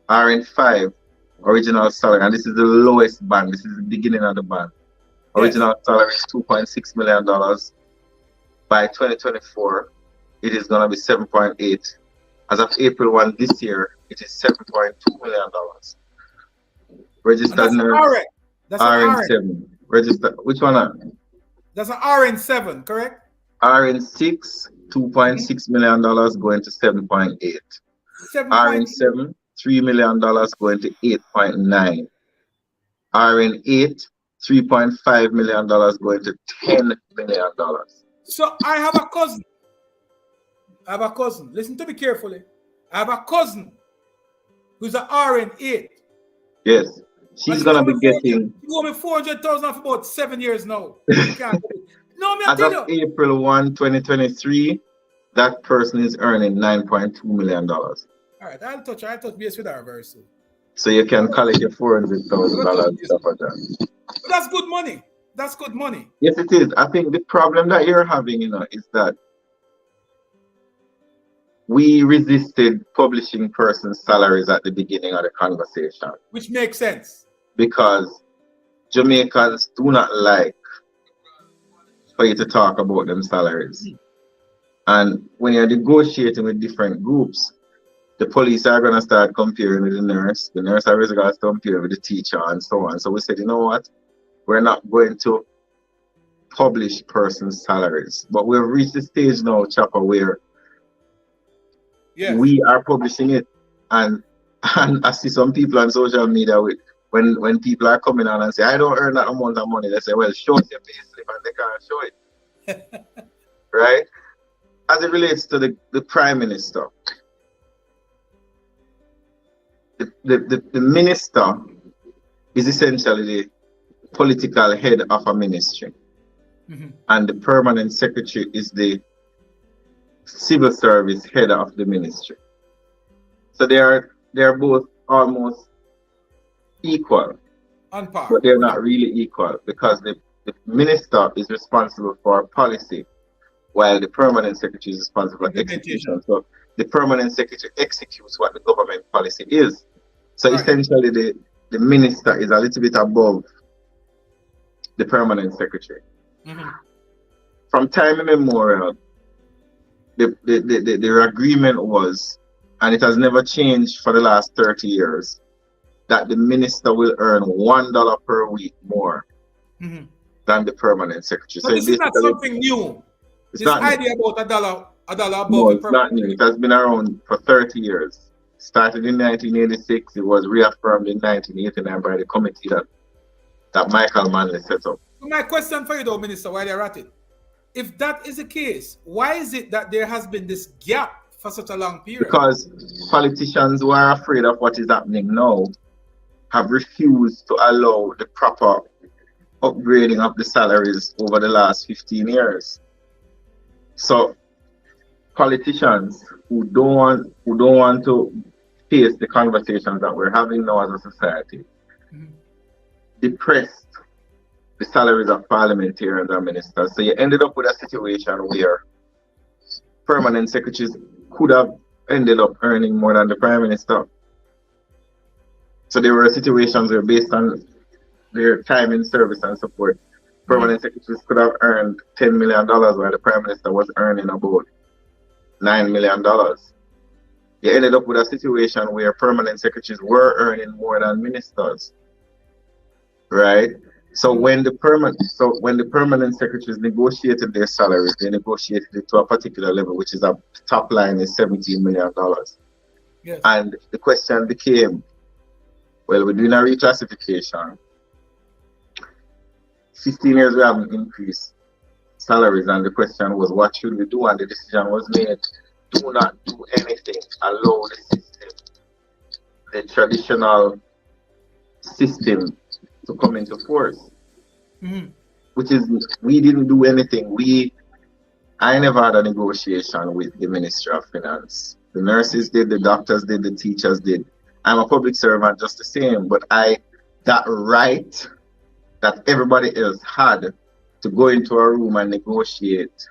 S9: RN5, original salary, and this is the lowest band, this is the beginning of the band. Original salary is $2.6 million. By 2024, it is going to be 7.8. As of April 1 this year, it is $7.2 million. Registered nurse, RN7. Registered, which one?
S1: That's an RN7, correct?
S9: RN6, $2.6 million going to 7.8. RN7, $3 million going to 8.9. RN8, $3.5 million going to $10 million.
S1: So I have a cousin. Listen to me carefully. I have a cousin who's an RN8.
S9: Yes. She's going to be getting...
S1: You owe me $400,000 for about 7 years now. You can't do it. No, me
S9: as of April 1, 2023, that person is earning $9.2 million. All
S1: right, I'll touch base with her very soon.
S9: So you can collect your $400,000 stuff like that.
S1: But that's good money. That's good money.
S9: Yes, it is. I think the problem that you're having, is that we resisted publishing persons' salaries at the beginning of the conversation.
S1: Which makes sense.
S9: Because Jamaicans do not like for you to talk about them salaries. And when you're negotiating with different groups, the police are going to start comparing with the nurse are going to compare with the teacher, and so on. So we said, you know what? We're not going to publish persons' salaries. But we've reached the stage now, Chopper, where we are publishing it. And I see some people on social media when people are coming on and say, I don't earn that amount of money, they say, well, show us your payslip, and they can't show it. Right? As it relates to the Prime Minister, the minister is essentially the political head of a ministry. Mm-hmm. And the permanent secretary is the civil service head of the ministry. So they are both almost equal. On par. But they're not really equal, because the minister is responsible for policy, while the permanent secretary is responsible for execution. So the permanent secretary executes what the government policy is. So essentially the minister is a little bit above the permanent secretary. Mm-hmm. From time immemorial, the agreement was, and it has never changed for the last 30 years, that the minister will earn $1 per week more than the permanent secretary.
S1: So this is not something new. This idea about a dollar above.
S9: No, it's not new. It has been around for 30 years. Started in 1986. It was reaffirmed in 1989 by the committee that Michael Manley set up.
S1: So my question for you though, Minister, while you're at it, if that is the case, why is it that there has been this gap for such a long period?
S9: Because politicians who are afraid of what is happening now have refused to allow the proper upgrading of the salaries over the last 15 years. So politicians who don't want to face the conversations that we're having now as a society depressed the salaries of parliamentarians and ministers. So you ended up with a situation where permanent secretaries could have ended up earning more than the Prime Minister. So there were situations where, based on their time in service and support, permanent secretaries could have earned $10 million while the Prime Minister was earning about $9 million. You ended up with a situation where permanent secretaries were earning more than ministers. Right? So when the permanent secretaries negotiated their salaries, they negotiated it to a particular level, which is a top line is $17 million. Yes. And the question became, well, we're doing a reclassification. 15 years we haven't increased salaries, and the question was, what should we do? And the decision was made, do not do anything. Allow the system, the traditional system, to come into force. Which is, we didn't do anything. I never had a negotiation with the Ministry of Finance. The nurses did, the doctors did, the teachers did. I'm a public servant just the same, but that right that everybody else had to go into a room and negotiate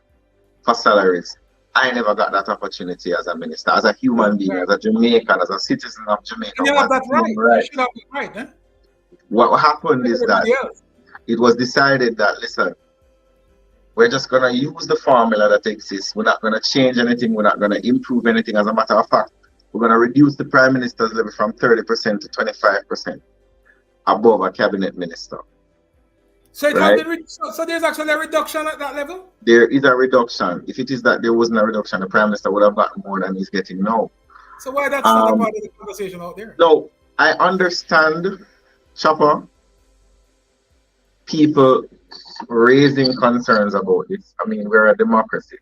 S9: for salaries, I never got that opportunity as a minister, as a human being, as a Jamaican, as a citizen of Jamaica.
S1: You have that right. You should have that right, eh?
S9: What happened is that it was decided that, listen, we're just going to use the formula that exists. We're not going to change anything. We're not going to improve anything. As a matter of fact, we're going to reduce the Prime Minister's level from 30% to 25% above a cabinet minister.
S1: So, so there's actually a reduction at that level?
S9: There is a reduction. If it is that there wasn't a reduction, the Prime Minister would have gotten more than he's getting now.
S1: So why that's not a part of the conversation out there?
S9: No, I understand, Chopper, people raising concerns about this. I mean, we're a democracy.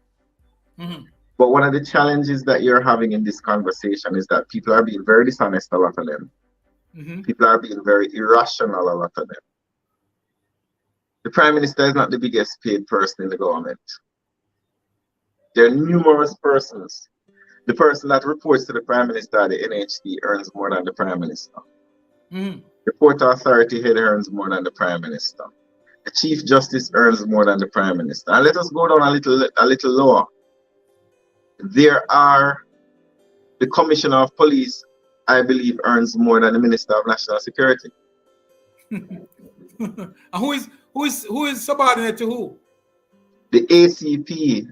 S1: Mm-hmm.
S9: But one of the challenges that you're having in this conversation is that people are being very dishonest, a lot of them.
S1: Mm-hmm.
S9: People are being very irrational, a lot of them. The Prime Minister is not the biggest paid person in the government. There are numerous persons. The person that reports to the Prime Minister at the NHD earns more than the Prime Minister.
S1: Mm-hmm.
S9: The Port Authority head earns more than the Prime Minister. The Chief Justice earns more than the Prime Minister. And let us go down a little lower. There are the Commissioner of Police, I believe, earns more than the Minister of National Security.
S1: And who is subordinate to who?
S9: The ACP,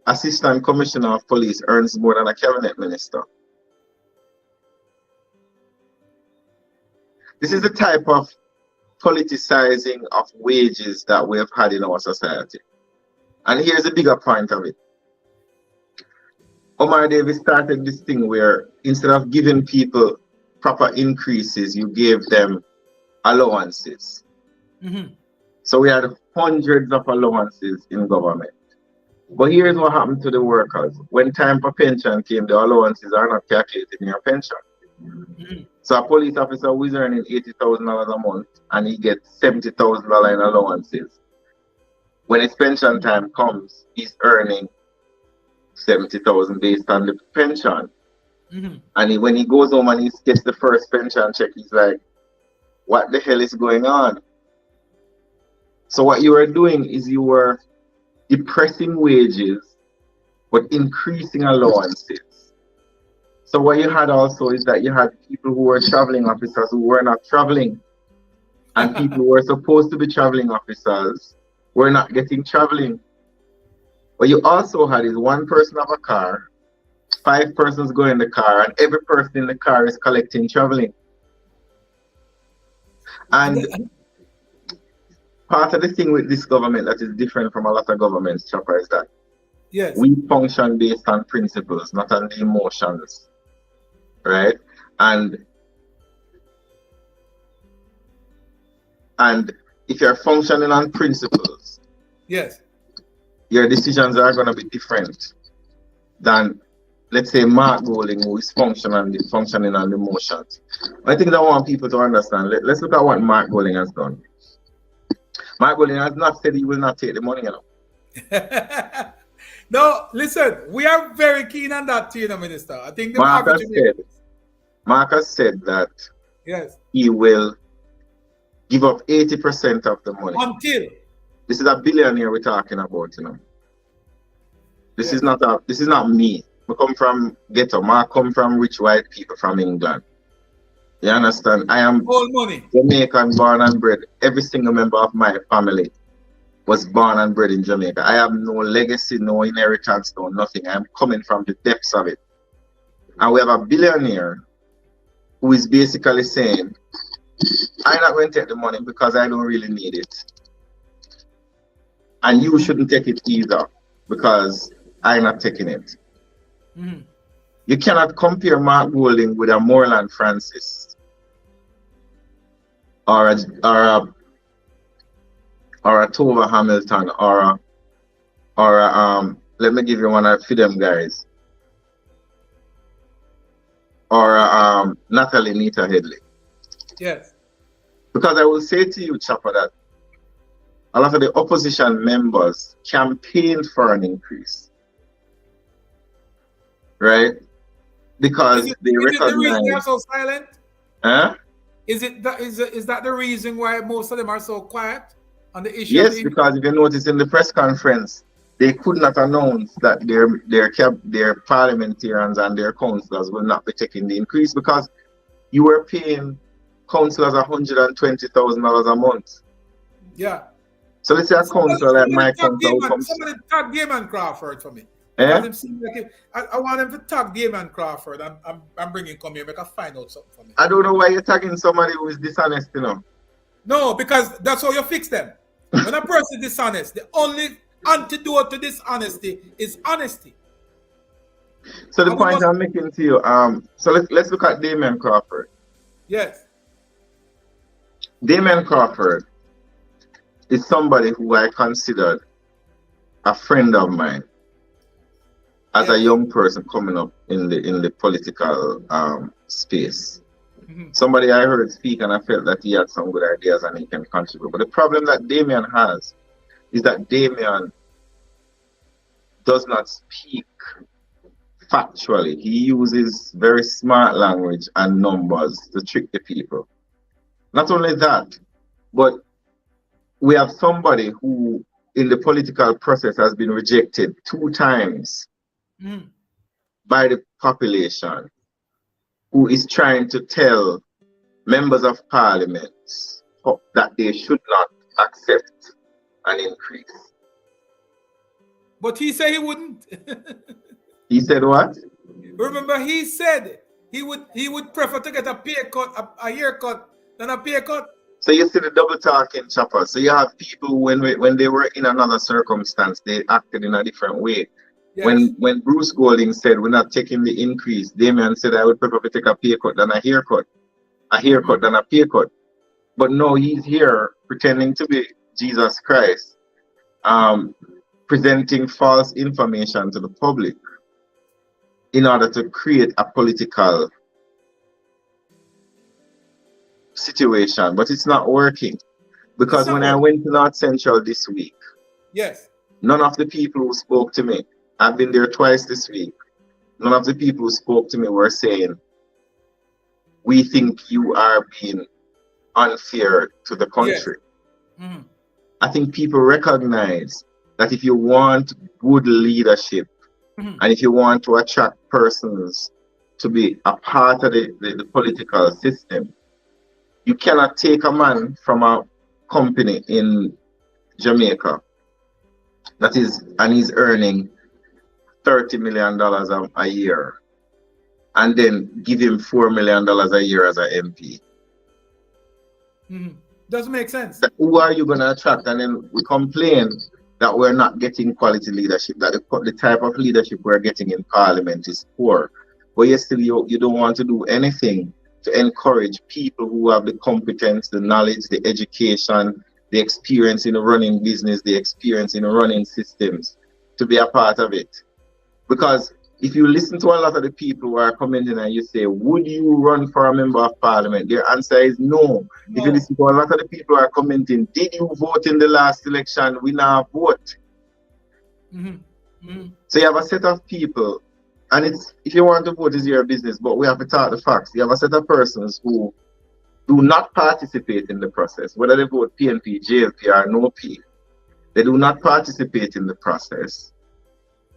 S9: Assistant Commissioner of Police, earns more than a cabinet minister. This is the type of politicizing of wages that we have had in our society. And here's the bigger point of it. Omar Davis started this thing where instead of giving people proper increases, you gave them allowances.
S1: Mm-hmm.
S9: So we had hundreds of allowances in government. But here's what happened to the workers. When time for pension came, the allowances are not calculated in your pension.
S1: Mm-hmm.
S9: So a police officer who is earning $80,000 a month and he gets $70,000 in allowances. When his pension time comes, he's earning $70,000 based on the pension.
S1: Mm-hmm.
S9: And when he goes home and he gets the first pension check, he's like, what the hell is going on? So what you were doing is you were depressing wages, but increasing allowances. So what you had also is that you had people who were traveling officers who were not traveling. And people who were supposed to be traveling officers were not getting traveling. What you also had is one person have a car, 5 persons go in the car, and every person in the car is collecting traveling. And part of the thing with this government that is different from a lot of governments, Chopper, is that
S1: yes,
S9: we function based on principles, not on the emotions, right? And if you're functioning on principles,
S1: yes,
S9: your decisions are going to be different than, let's say, Mark Golding, who is functioning on the emotions. I think that I want people to understand. Let's look at what Mark Golding has done. Mark Golding has not said he will not take the money, you know.
S1: No, listen, we are very keen on that, you know, Minister. I think the
S9: Mark has said that
S1: yes,
S9: he will give up 80% of the money.
S1: Until
S9: this is a billionaire we're talking about, you know. This is not me. I come from ghetto. I come from rich white people from England. You understand? I am
S1: all money.
S9: Jamaican, born and bred. Every single member of my family was born and bred in Jamaica. I have no legacy, no inheritance, no nothing. I'm coming from the depths of it. And we have a billionaire who is basically saying, I'm not going to take the money because I don't really need it. And you shouldn't take it either because I'm not taking it.
S1: Mm-hmm.
S9: You cannot compare Mark Golding with a Moreland Francis or a Tova Hamilton or let me give you one of them guys, or Natalie Nita Headley.
S1: Yes.
S9: Because I will say to you, Chopper, that a lot of the opposition members campaigned for an increase. Right? Because they recognize.
S1: Is it the reason they are so silent?
S9: Huh?
S1: Is that the reason why most of them are so quiet on the issue?
S9: Yes, because if you notice in the press conference, they could not announce that their parliamentarians and their councillors will not be taking the increase because you were paying councillors $120,000 a month.
S1: Yeah.
S9: So let's say a councillor like my councillor.
S1: Somebody tag Damon Crawford for me.
S9: Eh?
S1: I want them to tag Damon Crawford. I'm bringing come here, make a find out something for me.
S9: I don't know why you're tagging somebody who is dishonest, you know.
S1: No, because that's how you fix them. When a person is dishonest, the only antidote to dishonesty is honesty.
S9: So the
S1: And we
S9: point
S1: must-
S9: I'm making to you, so let's look at Damian Crawford.
S1: Yes.
S9: Damian Crawford is somebody who I considered a friend of mine as a
S1: Yes.
S9: young person coming up in the political space.
S1: Mhm.
S9: Somebody I heard speak and I felt that he had some good ideas and he can contribute. But the problem that Damian has is that Damian does not speak factually. He uses very smart language and numbers to trick the people. Not only that, but we have somebody who in the political process has been rejected 2 times
S1: Mhm.
S9: by the population, who is trying to tell members of parliament that they should not accept an increase.
S1: But he said he wouldn't.
S9: He said what?
S1: Remember, he said he would prefer to get a pay cut, a haircut, than a pay cut.
S9: So you see the double talking, Chopper. So you have people when they were in another circumstance, they acted in a different way.
S1: Yes.
S9: When Bruce Golding said we're not taking the increase, Damian said I would prefer to take a pay cut than a haircut. A haircut than a pay cut. But no, he's here pretending to be Jesus Christ, presenting false information to the public in order to create a political situation. But it's not working. Because when I went to North Central this week,
S1: Yes.
S9: none of the people who spoke to me, I've been there twice this week, none of the people who spoke to me were saying, we think you are being unfair to the country.
S1: Yes. Mhm.
S9: I think people recognize that if you want good leadership
S1: Mhm.
S9: and if you want to attract persons to be a part of the political system, you cannot take a man from a company in Jamaica and he's earning $30 million a year and then give him $4 million a year as an MP.
S1: Mhm. Doesn't make sense.
S9: Who are you going to attract? And then we complain that we're not getting quality leadership, that the type of leadership we're getting in parliament is poor. But yet still you don't want to do anything to encourage people who have the competence, the knowledge, the education, the experience in running business, the experience in running systems to be a part of it. Because if you listen to a lot of the people who are commenting and you say, would you run for a member of parliament? Their answer is no. If you listen to a lot of the people who are commenting, did you vote in the last election? We now vote.
S1: Mm-hmm. Mm-hmm.
S9: So you have a set of people, and it's if you want to vote, it's your business, but we have to talk the facts. You have a set of persons who do not participate in the process, whether they vote PNP, JLP, or no P. They do not participate in the process.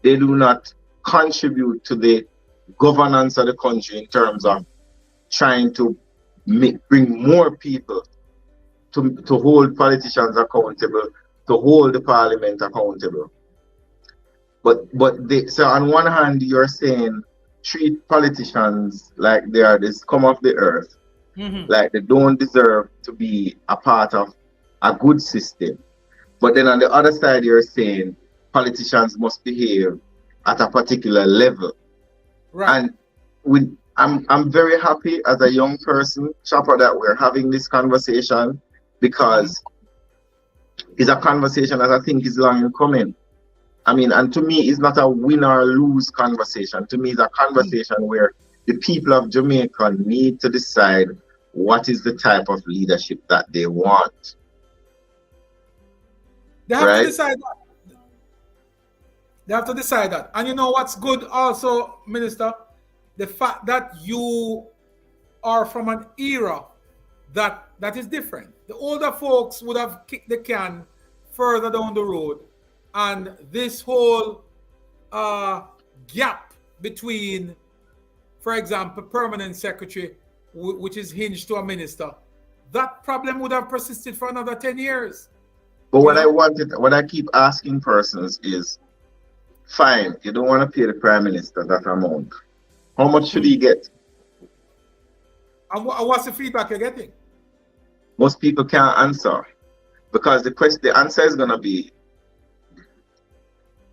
S9: They do not contribute to the governance of the country in terms of trying to bring more people to hold politicians accountable, to hold the parliament accountable. So on one hand, you're saying treat politicians like they are the scum of the earth, like they don't deserve to be a part of a good system. But then on the other side, you're saying politicians must behave at a particular level.
S1: Right.
S9: And I'm very happy as a young person, Chopper, that we're having this conversation, because it's a conversation that I think is long in coming. I mean, and to me, it's not a win or lose conversation. To me, it's a conversation where the people of Jamaica need to decide what is the type of leadership that they want.
S1: They have to decide that. They have to decide that. And you know what's good also, Minister? The fact that you are from an era that is different. The older folks would have kicked the can further down the road. And this whole gap between, for example, permanent secretary, which is hinged to a minister, that problem would have persisted for another 10 years.
S9: But what I keep asking persons is, fine, you don't want to pay the prime minister that amount. How much should he get?
S1: And what's the feedback you're getting?
S9: Most people can't answer, because the answer is going to be,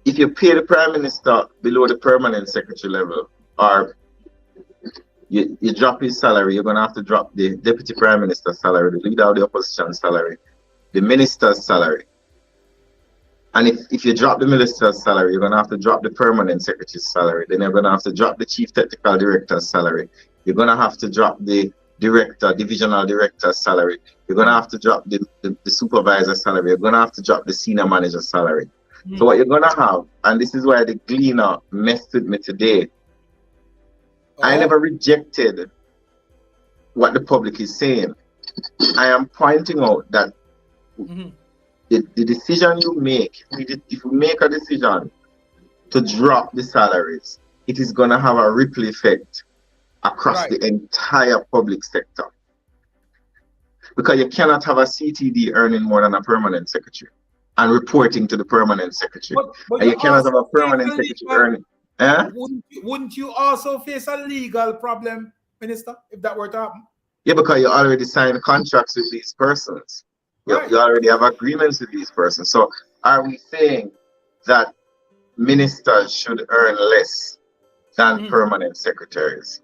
S9: if you pay the Prime Minister below the permanent secretary level, or you drop his salary, you're going to have to drop the Deputy Prime Minister's salary, the Leader of the Opposition salary, the Minister's salary. And if you drop the Minister's salary, you're going to have to drop the Permanent Secretary's salary. Then you're going to have to drop the Chief Technical Director's salary. You're going to have to drop the Divisional Director's salary. You're going to have to drop the Supervisor's salary. You're going to have to drop the Senior Manager's salary. So what you're going to have, and this is why the Gleaner messed with me today, I never rejected what the public is saying. I am pointing out that the decision you make, if you make a decision to drop the salaries, it is going to have a ripple effect across the entire public sector. Because you cannot have a CTD earning more than a permanent secretary and reporting to the permanent secretary.
S1: But
S9: and you cannot have a permanent secretary earning.
S1: Wouldn't you also face a legal problem, Minister, if that were to happen?
S9: Yeah, because you already signed contracts with these persons. You already have agreements with these persons. So are we saying that ministers should earn less than permanent secretaries?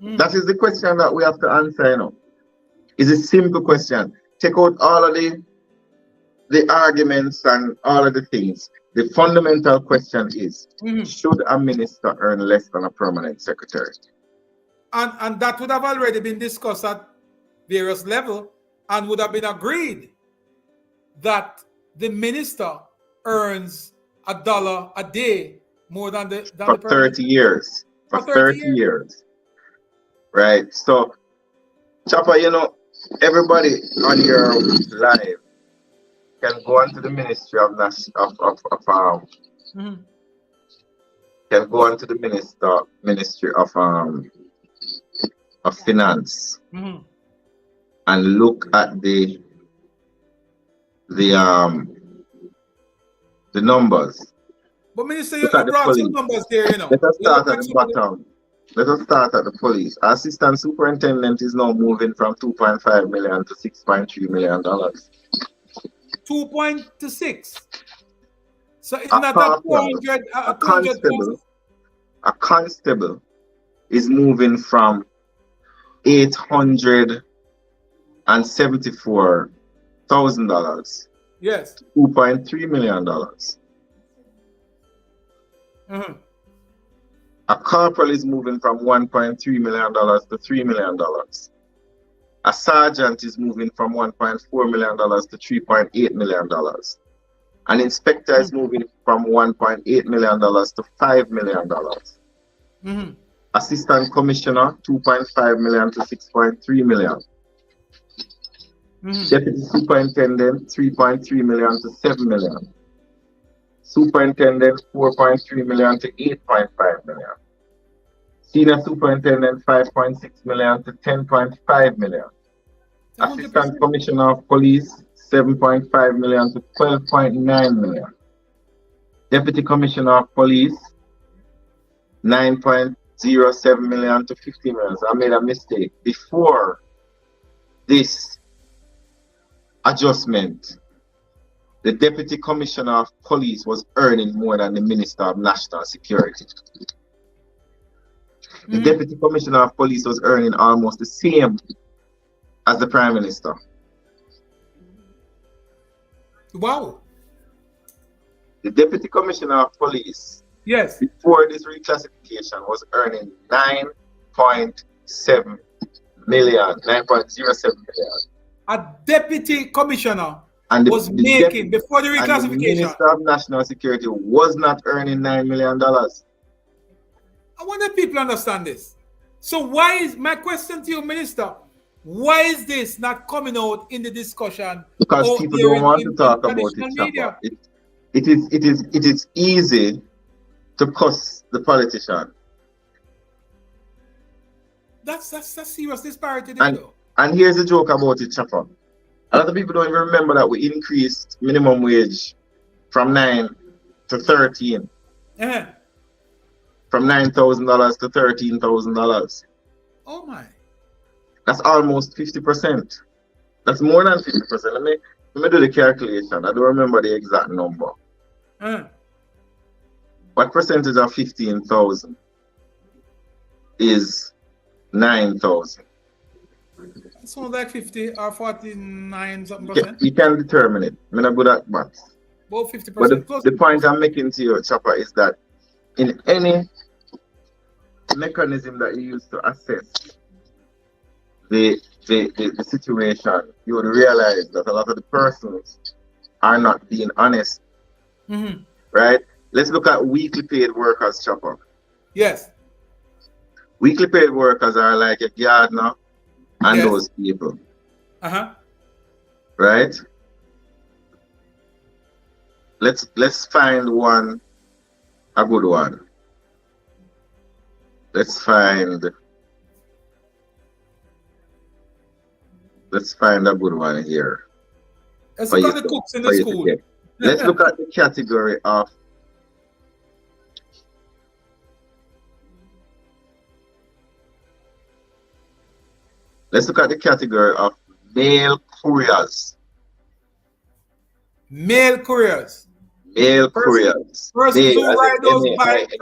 S9: That is the question that we have to answer, you know. It's a simple question. Take out all of the arguments and all of the things. The fundamental question is, should a minister earn less than a permanent secretary?
S1: And that would have already been discussed at various levels and would have been agreed that the minister earns $1 a day more than the
S9: for 30 years. For 30 years. Right. So, Chopper, you know, everybody on your live can go onto the Ministry of can go onto the Ministry of Finance and look at the numbers.
S1: But Minister, you brought some numbers there, you know.
S9: Let us start at the bottom. Let us start at the police. Assistant Superintendent is now moving from $2.5 million to $6.3 million.
S1: 2.6. So it's not a 400.
S9: A constable is moving from $874,000.
S1: Yes.
S9: To $2.3 million. A corporal is moving from $1.3 million to $3 million. A sergeant is moving from $1.4 million to $3.8 million. An inspector is moving from $1.8 million to $5 million. Assistant commissioner, $2.5 million to $6.3 million. Deputy superintendent, $3.3 million to $7 million. Superintendent, $4.3 million to $8.5 million. Senior superintendent, $5.6 million to $10.5 million. Assistant commissioner of police, $7.5 million to $12.9 million. Deputy commissioner of police, $9.07 million to $15 million. So I made a mistake. Before this adjustment, the Deputy Commissioner of Police was earning more than the Minister of National Security. The Deputy Commissioner of Police was earning almost the same as the Prime Minister.
S1: Wow.
S9: The Deputy Commissioner of Police,
S1: yes,
S9: before this reclassification, was earning 9.07 million.
S1: A Deputy Commissioner
S9: and
S1: was making before the reclassification.
S9: And the Minister of National Security was not earning $9 million.
S1: I want that people understand this. So why is my question to you, Minister? Why is this not coming out in the discussion?
S9: Because people don't want to talk about it. It is easy to cuss the politician.
S1: That's serious disparity.
S9: And here's the joke about it, Chopper. A lot of people don't even remember that we increased minimum wage from 9 to 13. From $9,000 to $13,000.
S1: Oh my.
S9: That's almost 50%. That's more than 50%. Let me do the calculation. I don't remember the exact number. What percentage of 15,000 is 9,000?
S1: It sounds like 50 or 49 something percent.
S9: You can determine it. I'm not good at maths.
S1: About 50%.
S9: But the point I'm making to you, Chopper, is that in any mechanism that you use to assess the situation, you would realize that a lot of the persons are not being honest.
S1: Mm-hmm.
S9: Right? Let's look at weekly paid workers, Chopper.
S1: Yes.
S9: Weekly paid workers are like a gardener and those people.
S1: Uh-huh.
S9: Right? Let's find one, a good one. Let's find a good one here.
S1: Let's look at the cooks in the school.
S9: Let's look at the category of male couriers.
S1: Male couriers.
S9: Male couriers.
S1: Persons who ride those bikes.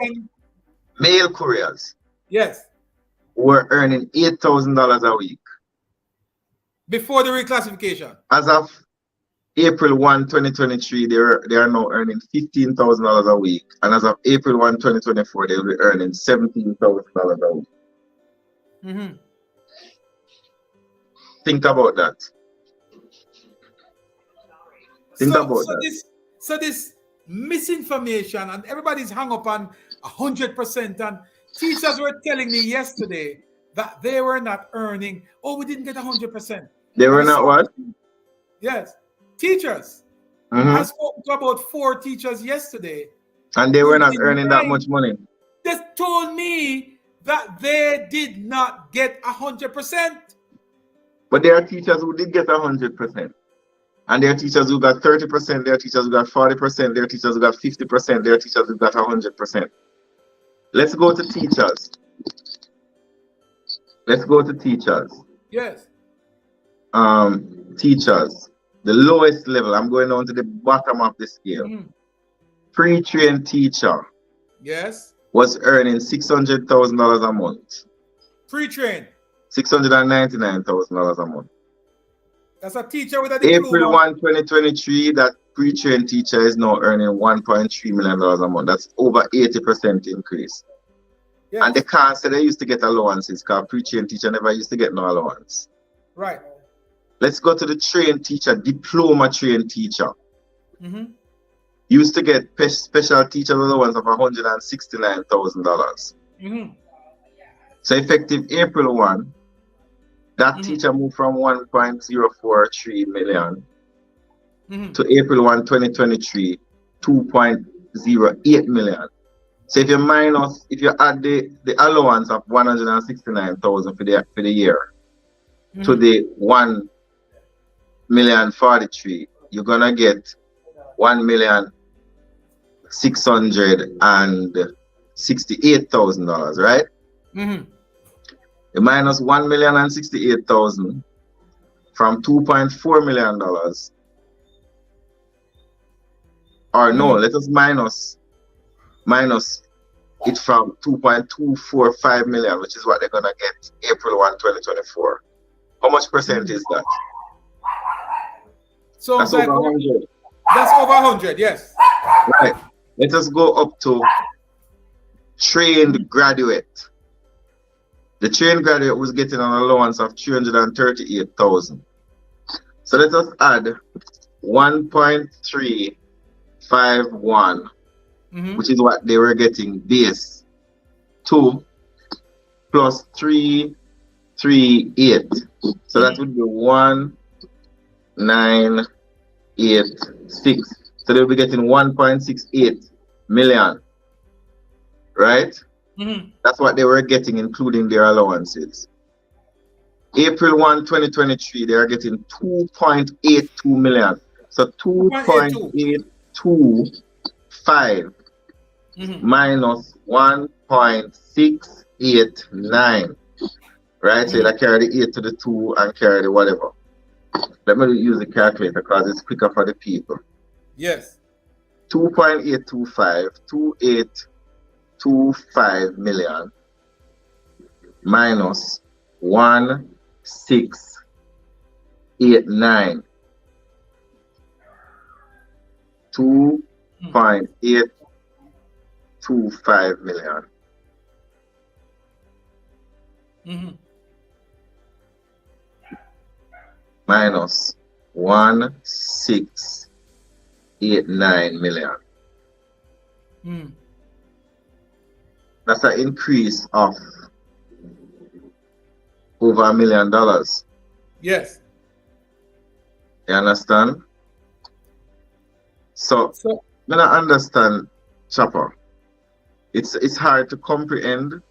S9: Male couriers.
S1: Yes.
S9: Who are earning $8,000 a week.
S1: Before the reclassification.
S9: As of April 1, 2023, they are now earning $15,000 a week. And as of April 1, 2024, they will be earning $17,000 a week.
S1: Mm-hmm.
S9: Think about that.
S1: So this misinformation, and everybody's hung up on 100%, and teachers were telling me yesterday that they were not earning. Oh, we didn't get 100%.
S9: They were not what?
S1: Yes, teachers.
S9: Mm-hmm.
S1: I spoke to about 4 teachers yesterday,
S9: and they were not earning that much money.
S1: They told me that they did not get 100%.
S9: But there are teachers who did get 100%. And there are teachers who got 30%, there are teachers who got 40%, there are teachers who got 50%, there are teachers who got 100%. Let's go to teachers.
S1: Yes.
S9: Teachers. The lowest level. I'm going down to the bottom of the scale.
S1: Mm-hmm.
S9: Pre-trained teacher.
S1: Yes.
S9: Was earning $600,000 a month.
S1: Pre-trained.
S9: $699,000 a month.
S1: That's a teacher with a diploma.
S9: April 1, 2023, that pre-trained teacher is now earning $1.3 million a month. That's over 80% increase. Yes. And they can't say they used to get allowances because pre-trained teacher never used to get no allowance.
S1: Right.
S9: Let's go to the trained teacher, diploma trained teacher.
S1: Mm-hmm.
S9: Used to get special teacher allowance of $169,000.
S1: Mm-hmm.
S9: So effective April 1, that teacher moved from 1.043 million to April 1, 2023, 2.08 million. So if you add the allowance of 169,000 for the year to the 1,043,000, you're gonna get $1,668,000, right?
S1: Mm-hmm.
S9: The minus $1,068,000 from $2.4 million. Or no, let us minus it from 2.245 million, which is what they're gonna get April 1, 2024. How much percent is that?
S1: So
S9: that's over 100.
S1: That's over 100, yes.
S9: Right. Let us go up to trained graduate. The trained graduate was getting an allowance of $338,000. So let us add 1.351, which is what they were getting base, 2 plus 338. So that would be 1986. So they'll be getting 1.68 million, right? That's what they were getting, including their allowances. April 1, 2023, they are getting 2.82 million. So 2.825 minus 1.689. Right? So you carry the 8 to the 2 and carry the whatever. Let me use the calculator because it's quicker for the people.
S1: Yes.
S9: 2.825 million minus 1689. 2.825 million. Minus 1689 million. That's an increase of over $1 million.
S1: Yes.
S9: You understand? So when I understand, Chopper, it's hard to comprehend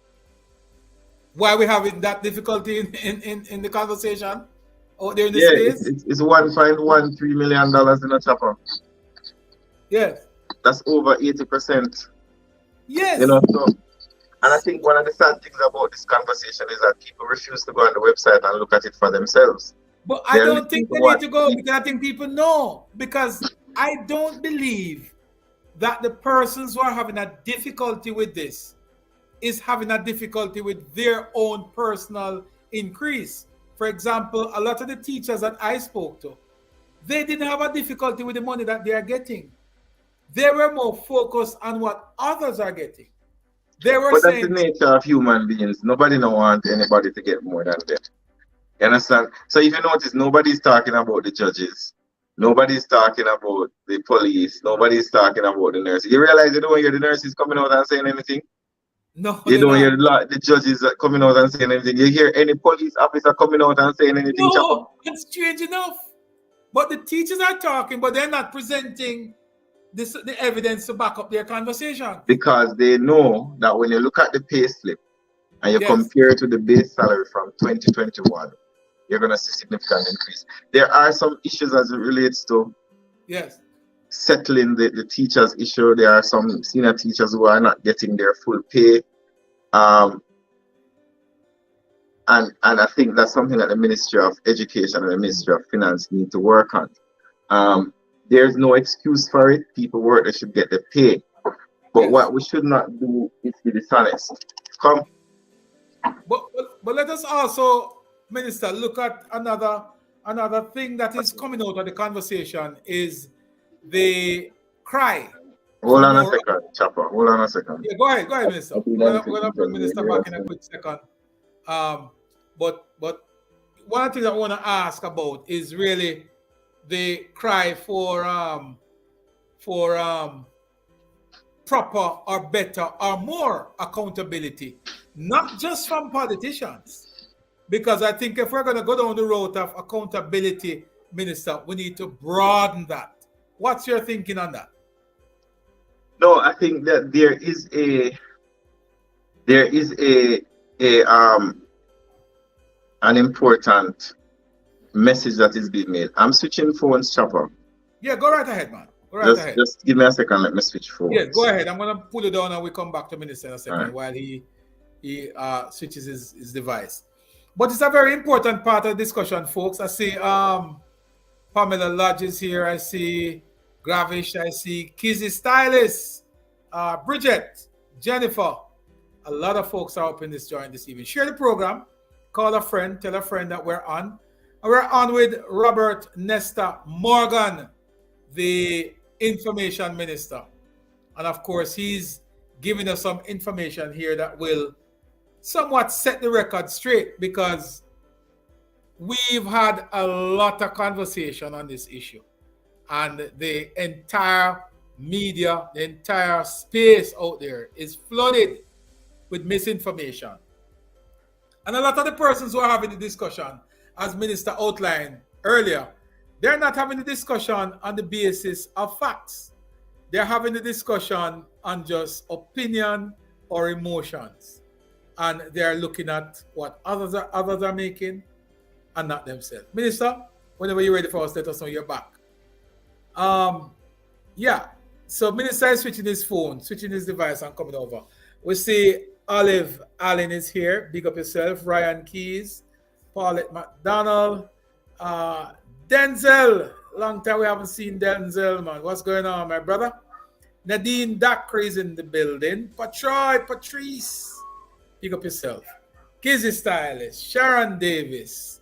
S1: why we're having that difficulty in the conversation out there in the space.
S9: It's $1.13 million in a Chopper.
S1: Yes.
S9: That's over 80%.
S1: Yes.
S9: You know, so, and I think one of the sad things about this conversation is that people refuse to go on the website and look at it for themselves.
S1: But I don't think they need to go, because I think people know. Because I don't believe that the persons who are having a difficulty with this is having a difficulty with their own personal increase. For example, a lot of the teachers that I spoke to, they didn't have a difficulty with the money that they are getting. They were more focused on what others are getting. They were saying,
S9: that's the nature of human beings. Nobody don't want anybody to get more than them. You understand? So if you notice, nobody's talking about the judges. Nobody's talking about the police. Nobody's talking about the nurses. You realize you don't hear the nurses coming out and saying anything?
S1: No.
S9: You don't hear the judges coming out and saying anything. You hear any police officer coming out and saying anything?
S1: No, it's strange enough. But the teachers are talking, but they're not presenting the evidence to back up their conversation.
S9: Because they know that when you look at the pay slip and you compare it to the base salary from 2021, you're going to see significant increase. There are some issues as it relates to settling the teachers' issue. There are some senior teachers who are not getting their full pay. And I think that's something that the Ministry of Education and the Ministry of Finance need to work on. There's no excuse for it. People work, they should get the pay. But what we should not do is be dishonest. Come.
S1: But let us also, Minister, look at another thing that is coming out of the conversation is the cry.
S9: Hold on a second, Chopper. Hold on a second.
S1: Yeah, go ahead, Minister. We're gonna bring Minister back in a quick second. But one of the things I want to ask about is really the cry for proper or better or more accountability, not just from politicians. Because I think if we're going to go down the road of accountability, Minister, we need to broaden that. What's your thinking on that?
S9: No, I think that there is an important message that is being made. I'm switching phones, Chopper.
S1: Yeah, go right ahead, man. Go right ahead.
S9: Just give me a second. Let me switch phones.
S1: Yeah, go ahead. I'm going to pull it down and we come back to Minister in a second while he switches his device. But it's a very important part of the discussion, folks. I see Pamela Lodge is here. I see Gravish. I see Kizzy Stylist, Bridget, Jennifer. A lot of folks are up in this joint this evening. Share the program. Call a friend. Tell a friend that we're on. And we're on with Robert Nesta Morgan, the Information Minister. And of course, he's giving us some information here that will somewhat set the record straight, because we've had a lot of conversation on this issue, and the entire media, the entire space out there is flooded with misinformation. And a lot of the persons who are having the discussion, as Minister outlined earlier, they're not having the discussion on the basis of facts. They're having the discussion on just opinion or emotions. And they're looking at what others are making and not themselves. Minister, whenever you're ready for us, let us know you're back. So Minister is switching his phone, switching his device and coming over. We see Olive Allen is here. Big up yourself. Ryan Keys, Paulette McDonald, Denzel. Long time we haven't seen Denzel, man. What's going on, my brother? Nadine Dakri is in the building. Patrice, pick up yourself. Kizzy Stylist, Sharon Davis,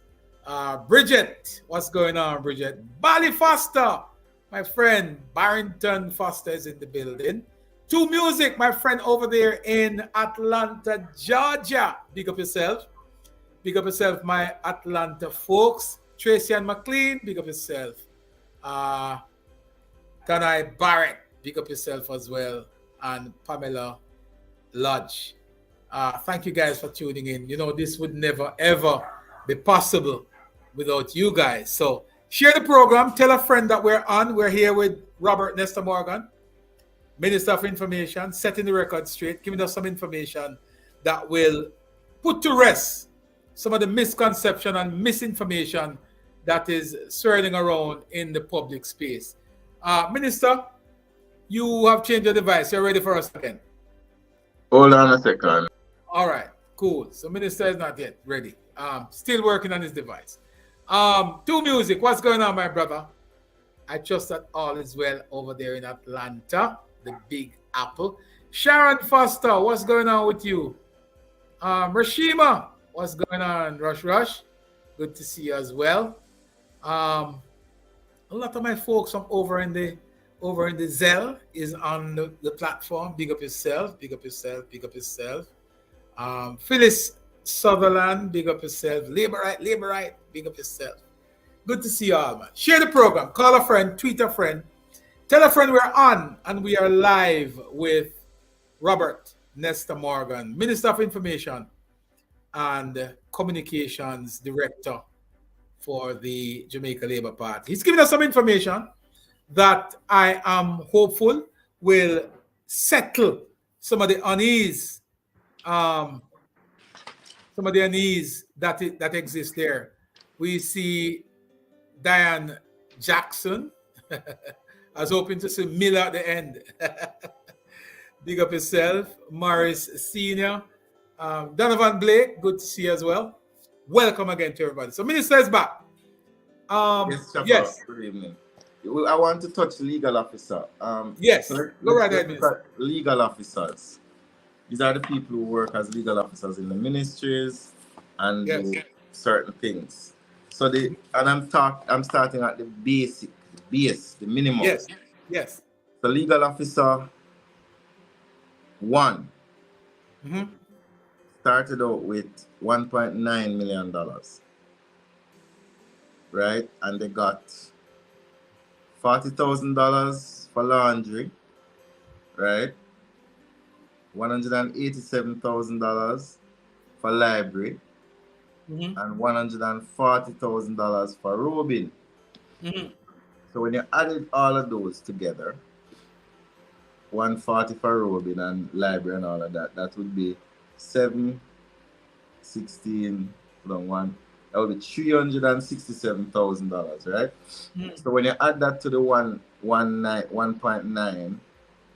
S1: Bridget, what's going on, Bridget? Bali Foster, my friend Barrington Foster is in the building. Two Music, my friend over there in Atlanta, Georgia. Big up yourself. Big up yourself, my Atlanta folks. Tracy and McLean, big up yourself. Tanai Barrett, big up yourself as well. And Pamela Lodge. Thank you guys for tuning in. You know, this would never, ever be possible without you guys. So share the program. Tell a friend that we're on. We're here with Robert Nestor Morgan, Minister of Information, setting the record straight, giving us some information that will put to rest some of the misconception and misinformation that is swirling around in the public space. Minister, you have changed your device. You're ready for a second?
S9: Hold on a second.
S1: All right, cool. So Minister is not yet ready. Still working on his device. Two Music, what's going on, my brother? I trust that all is well over there in Atlanta, the Big Apple. Sharon Foster, what's going on with you? Rashima, what's going on? Rush, good to see you as well. A lot of my folks from over in the Zell is on the platform. Big up yourself, big up yourself, big up yourself. Phyllis Sutherland, big up yourself. Labor right, big up yourself. Good to see you all, man. Share the program. Call a friend, tweet a friend. Tell a friend we're on and we are live with Robert Nestor Morgan, Minister of Information and Communications Director for the Jamaica Labour Party. He's giving us some information that I am hopeful will settle some of the unease, that exist there. We see Diane Jackson. I was hoping to see Miller at the end. Big up yourself. Morris Senior. Donovan Blake, good to see you as well. Welcome again to everybody. So Minister is back.
S10: Yes, Chapa,
S1: yes.
S10: Good evening. I want to touch legal officer.
S1: Yes,
S10: so
S1: go right ahead, Minister.
S10: Legal officers. These are the people who work as legal officers in the ministries and do certain things. So I'm starting at the base, the minimum.
S1: Yes.
S10: The legal officer 1 started out with $1.9 million, right? And they got $40,000 for laundry, right? $187,000 for library, and $140,000 for robing. So when you added all of those together, 140 for robing and library and all of that, that would be 7, 16, one. That would be $367,000, right? So when you add that to the 1.9,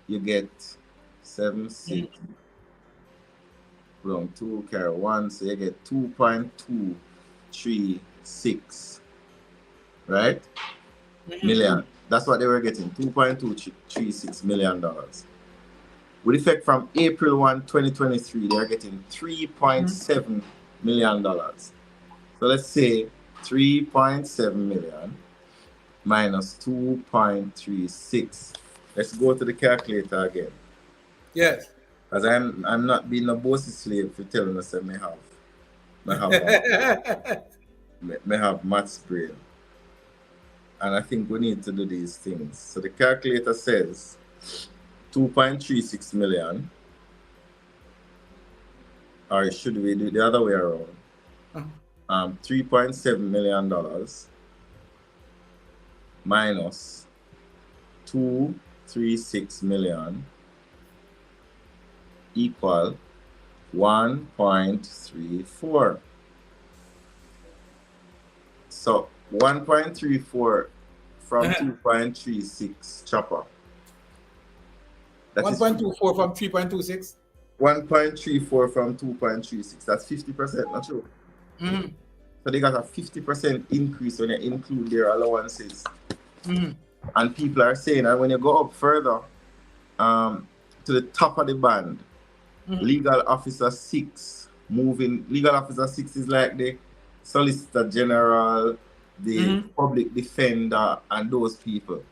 S10: you get 7, 6, 2 carry 1, so you get 2.236, right? Million. That's what they were getting, $2.236 million. With effect from April 1, 2023, they are getting $3.7 million. So let's say 3.7 million minus 2.36. Let's go to the calculator again.
S1: Yes.
S10: Because I'm not being a bossy slave for telling us that may have maths brain. And I think we need to do these things. So the calculator says 2.36 million. Or should we do it the other way around? $3.7 million minus 236 million equal 1.34. So 1.34 from 2.36 chopper.
S1: 1.24 from 3.26.
S10: 1.34 from 2.36. That's 50%, not true? So they got a 50% increase when you include their allowances. And people are saying that when you go up further, to the top of the band. Legal Officer 6 moving. Legal Officer 6 is like the Solicitor General, the Public Defender, and those people.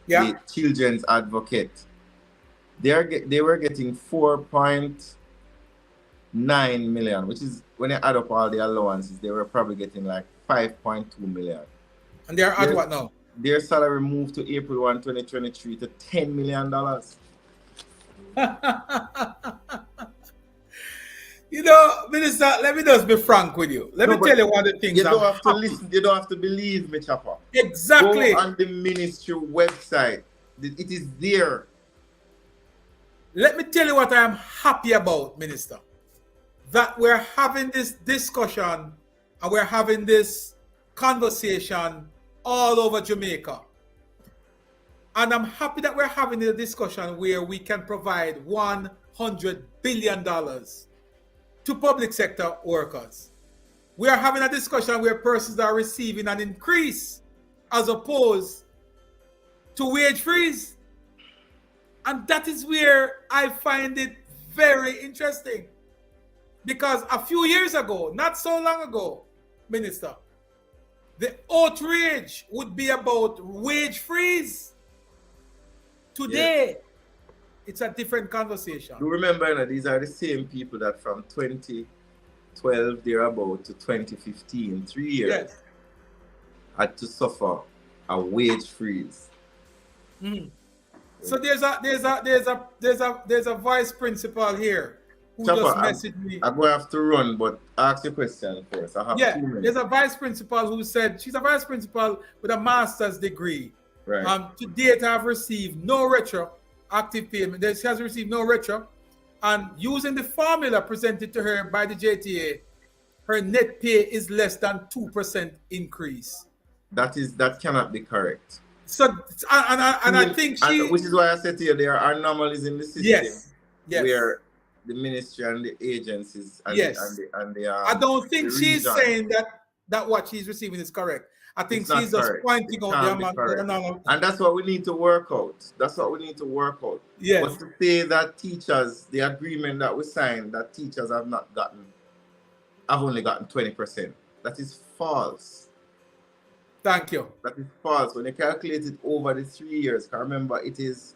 S10: The Children's Advocate. They were getting 4.9 million, which is, when they add up all the allowances, they were probably getting like 5.2 million.
S1: And they're at what now?
S10: Their salary moved to April 1, 2023 to $10 million.
S1: You know, Minister, let me just be frank with you. Let me tell you one of the things.
S10: You don't have to listen. You don't have to believe me, Chopper.
S1: Exactly.
S10: Go on the ministry website. It is there.
S1: Let me tell you what I am happy about, Minister. That we're having this discussion and we're having this conversation all over Jamaica. And I'm happy that we're having a discussion where we can provide $100 billion to public sector workers. We are having a discussion where persons are receiving an increase as opposed to wage freeze. And that is where I find it very interesting. Because a few years ago, not so long ago, Minister, the outrage would be about wage freeze. Today, it's a different conversation.
S10: You remember that these are the same people that from 2012 thereabout to 2015, 3 years, had to suffer a wage freeze.
S1: So there's a vice principal here who
S10: Chopper,
S1: just messaged me.
S10: I'm going to have to run, but ask your question first. I have 2 minutes.
S1: There's a vice principal who said she's a vice principal with a master's degree.
S10: Right.
S1: To date, I've received no retroactive payment. She has received no retro. And using the formula presented to her by the JTA, her net pay is less than 2% increase.
S10: That cannot be correct.
S1: So, I think she...
S10: which is why I said to you, there are anomalies in the system.
S1: Yes.
S10: Where the ministry and the agencies and the
S1: I don't think she's saying that what she's receiving is correct. I think she's just pointing out the anomaly.
S10: And that's what we need to work out.
S1: Yes.
S10: But to say that teachers, the agreement that we signed, that teachers have only gotten 20%. That is false.
S1: Thank you.
S10: That is false. When you calculate it over the 3 years, because remember, it is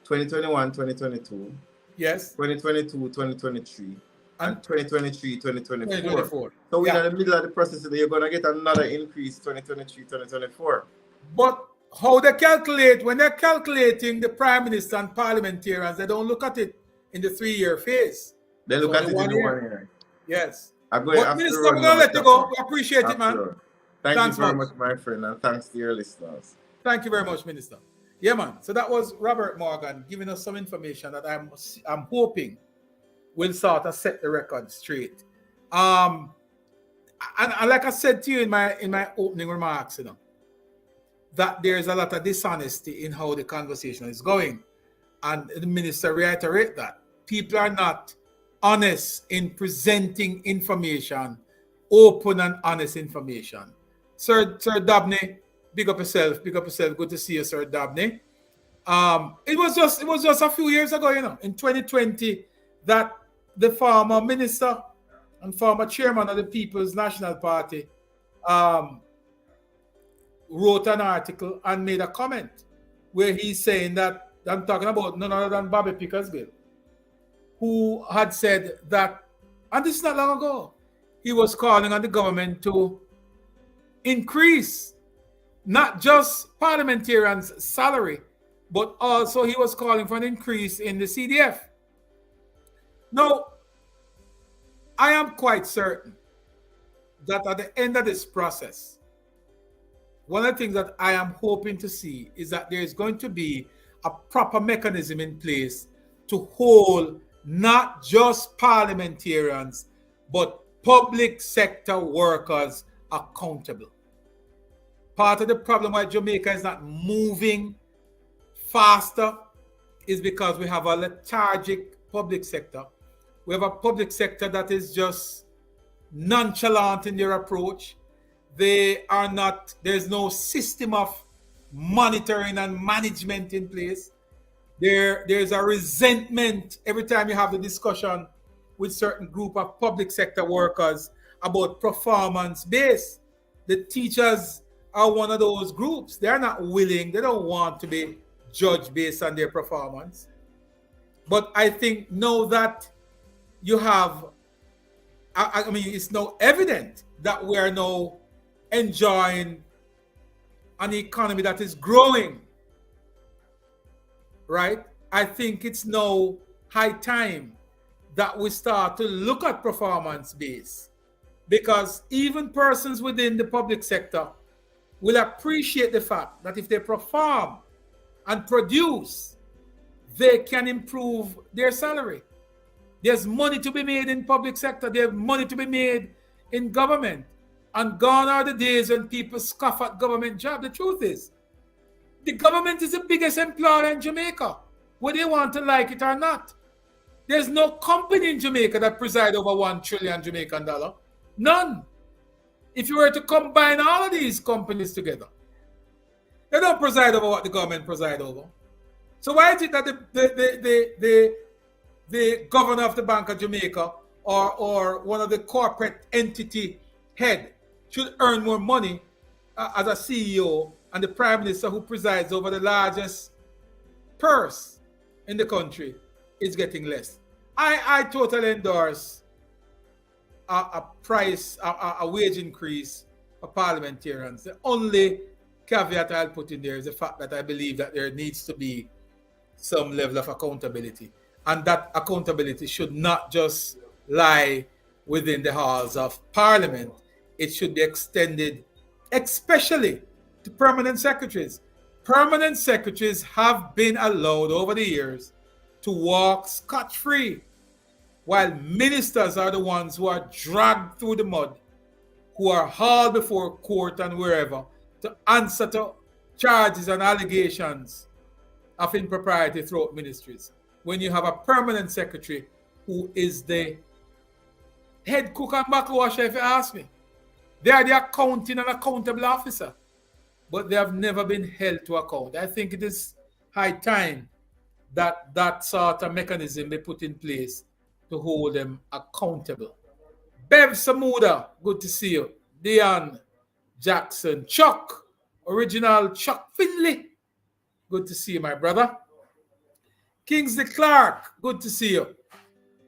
S10: 2021, 2022.
S1: Yes.
S10: 2022, 2023. And 2023, 2024. So we're in the middle of the process, so you're going to get another increase 2023, 2024.
S1: But how they calculate, when they're calculating the Prime Minister and parliamentarians, they don't look at it in the 3-year phase.
S10: They look at it in the 1 year.
S1: Yes.
S10: But
S1: Minister, we're going to let you go. We appreciate it, man.
S10: Thanks you very much, my friend, and thanks to your listeners.
S1: Thank you very much, Minister. Yeah, man. So that was Robert Morgan giving us some information that I'm hoping will sort of set the record straight. And like I said to you in my opening remarks, that there's a lot of dishonesty in how the conversation is going. And the minister reiterated that. People are not honest in presenting information, open and honest information. Sir Dabney, big up yourself. Good to see you, Sir Dabney. It was just a few years ago, in 2020, that the former minister and former chairman of the People's National Party wrote an article and made a comment where he's saying that, I'm talking about none other than Bobby Pickersgill, who had said that, and this is not long ago, he was calling on the government to increase not just parliamentarians' salary, but also he was calling for an increase in the CDF. Now, I am quite certain that at the end of this process, one of the things that I am hoping to see is that there is going to be a proper mechanism in place to hold not just parliamentarians, but public sector workers accountable. Part of the problem why Jamaica is not moving faster is because we have a lethargic public sector. We have a public sector that is just nonchalant in their approach. There's no system of monitoring and management in place. There's a resentment every time you have the discussion with certain group of public sector workers about performance based. The teachers are one of those groups. They're not willing, they don't want to be judged based on their performance. But I think now that you have, I mean, it's now evident that we are now enjoying an economy that is growing, right? I think it's now high time that we start to look at performance base, because even persons within the public sector will appreciate the fact that if they perform and produce, they can improve their salary. There's money to be made in public sector. There's money to be made in government. And gone are the days when people scoff at government jobs. The truth is, the government is the biggest employer in Jamaica, whether they want to like it or not. There's no company in Jamaica that presides over 1 trillion Jamaican dollar. None. If you were to combine all of these companies together, they don't preside over what the government presides over. So why is it that the governor of the Bank of Jamaica or one of the corporate entity head should earn more money as a CEO, and the prime minister who presides over the largest purse in the country is getting less? I totally endorse a wage increase for parliamentarians. The only caveat I'll put in there is the fact that I believe that there needs to be some level of accountability, and that accountability should not just lie within the halls of parliament. It should be extended especially to permanent secretaries. Permanent secretaries have been allowed over the years to walk scot-free, while ministers are the ones who are dragged through the mud, who are hauled before court and wherever to answer to charges and allegations of impropriety throughout ministries. When you have a permanent secretary who is the head cook and backwasher, if you ask me, they are the accounting and accountable officer, but they have never been held to account. I think it is high time that that sort of mechanism be put in place to hold them accountable. Bev Samuda, good to see you. Dion Jackson, Chuck, original Chuck Finley, good to see you, my brother. Kingsley Clark, good to see you.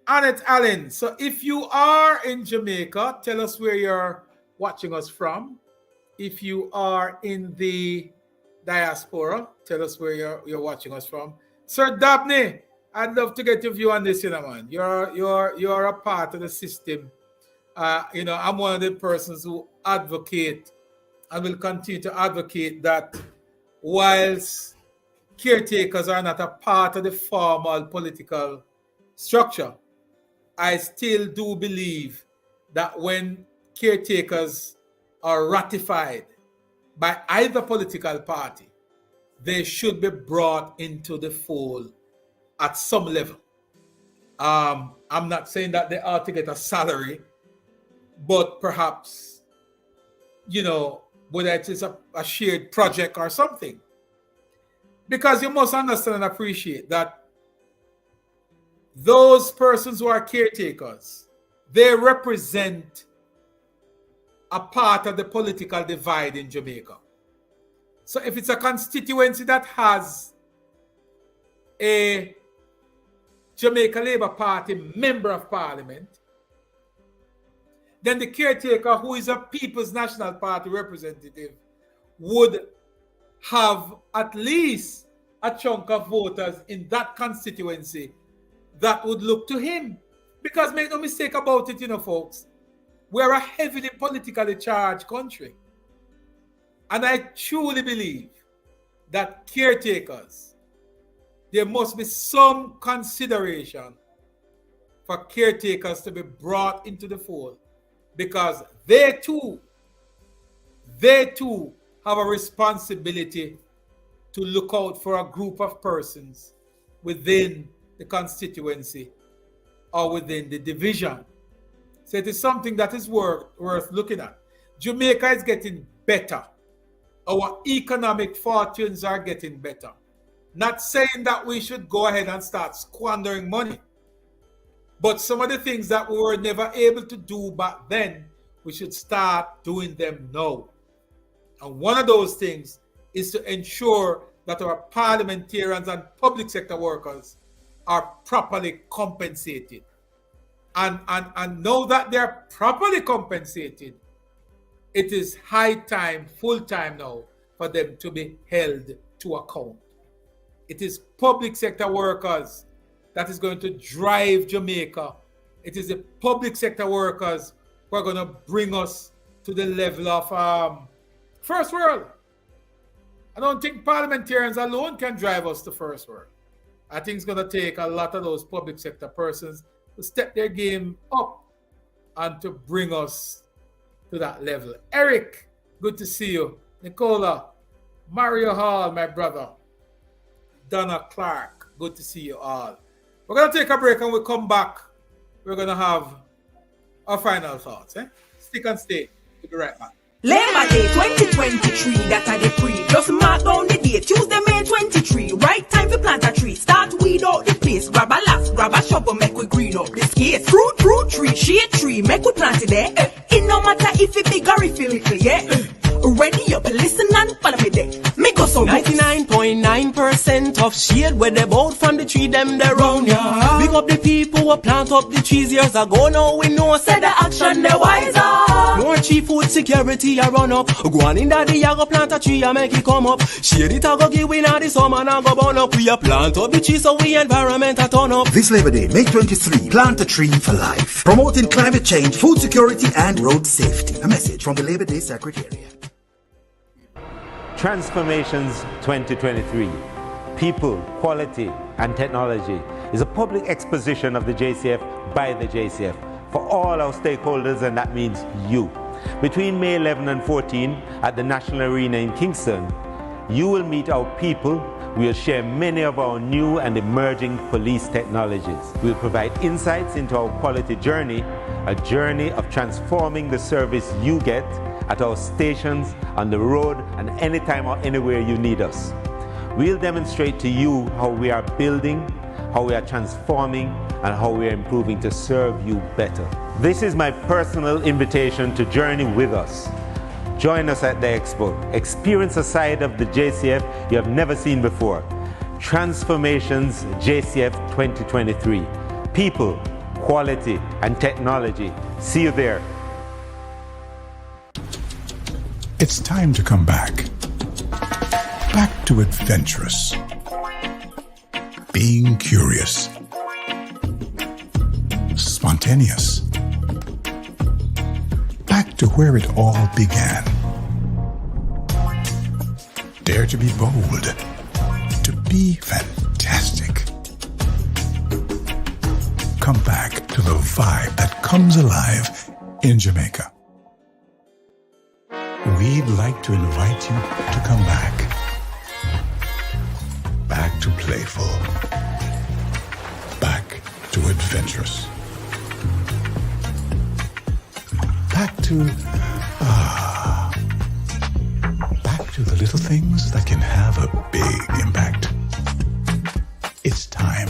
S1: Annette Allen, so if you are in Jamaica, tell us where you're watching us from. If you are in the diaspora, tell us where you're watching us from. Sir Dabney, I'd love to get your view on this, man. You're a part of the system. I'm one of the persons who advocate and will continue to advocate that whilst caretakers are not a part of the formal political structure, I still do believe that when caretakers are ratified by either political party, they should be brought into the fold at some level. I'm not saying that they ought to get a salary, but perhaps, whether it is a shared project or something. Because you must understand and appreciate that those persons who are caretakers, they represent a part of the political divide in Jamaica. So if it's a constituency that has a Jamaica Labour Party member of parliament, then the caretaker, who is a People's National Party representative, would have at least a chunk of voters in that constituency that would look to him. Because make no mistake about it, folks, we're a heavily politically charged country. And I truly believe that caretakers, there must be some consideration for caretakers to be brought into the fold, because they too have a responsibility to look out for a group of persons within the constituency or within the division. So it is something that is worth looking at. Jamaica is getting better. Our economic fortunes are getting better. Not saying that we should go ahead and start squandering money. But some of the things that we were never able to do back then, we should start doing them now. And one of those things is to ensure that our parliamentarians and public sector workers are properly compensated. And now that they're properly compensated, it is high time, full time now, for them to be held to account. It is public sector workers that is going to drive Jamaica. It is the public sector workers who are going to bring us to the level of first world. I don't think parliamentarians alone can drive us to first world. I think it's going to take a lot of those public sector persons to step their game up and to bring us to that level. Eric, good to see you. Nicola, Mario Hall, my brother. Donna Clark, good to see you all. We're going to take a break and we'll come back. We're going to have our final thoughts. Stick and stay. We'll be right back.
S11: Labor Day 2023, that are the pre. Just mark down the date, Tuesday, May 23. Right time to plant a tree, start weed out the place. Grab a lass, grab a shovel, make we green up this case. Fruit tree, shade tree, make we plant it there. It no matter if it big or if it little, yeah. Ready up, listen and follow me there. Make us so 99.9% of shade where they bought from the tree, them they round, yeah. Big up the people who plant up the trees years ago. Now we know, say the action they wiser. More tree food security I run up. Go on in that I go plant a tree and make it come up. Shade it I go give we now the summer and I go burn up. We a plant up the tree so we environment a turn up.
S12: This Labor Day, May 23, plant a tree for life. Promoting climate change, food security and road safety. A message from the Labor Day Secretariat.
S13: Transformations 2023, People, Quality and Technology is a public exposition of the JCF by the JCF for all our stakeholders, and that means you. Between May 11 and 14 at the National Arena in Kingston, you will meet our people. We'll share many of our new and emerging police technologies. We'll provide insights into our quality journey, a journey of transforming the service you get at our stations, on the road, and anytime or anywhere you need us. We'll demonstrate to you how we are building, how we are transforming, and how we are improving to serve you better. This is my personal invitation to journey with us. Join us at the Expo. Experience a side of the JCF you have never seen before. Transformations JCF 2023. People, quality, and technology. See you there.
S14: It's time to come back. Back to adventurous. Being curious. Spontaneous. Back to where it all began. Dare to be bold. To be fantastic. Come back to the vibe that comes alive in Jamaica. We'd like to invite you to come back. Back to playful. Back to adventurous. Back to the little things that can have a big impact. It's time.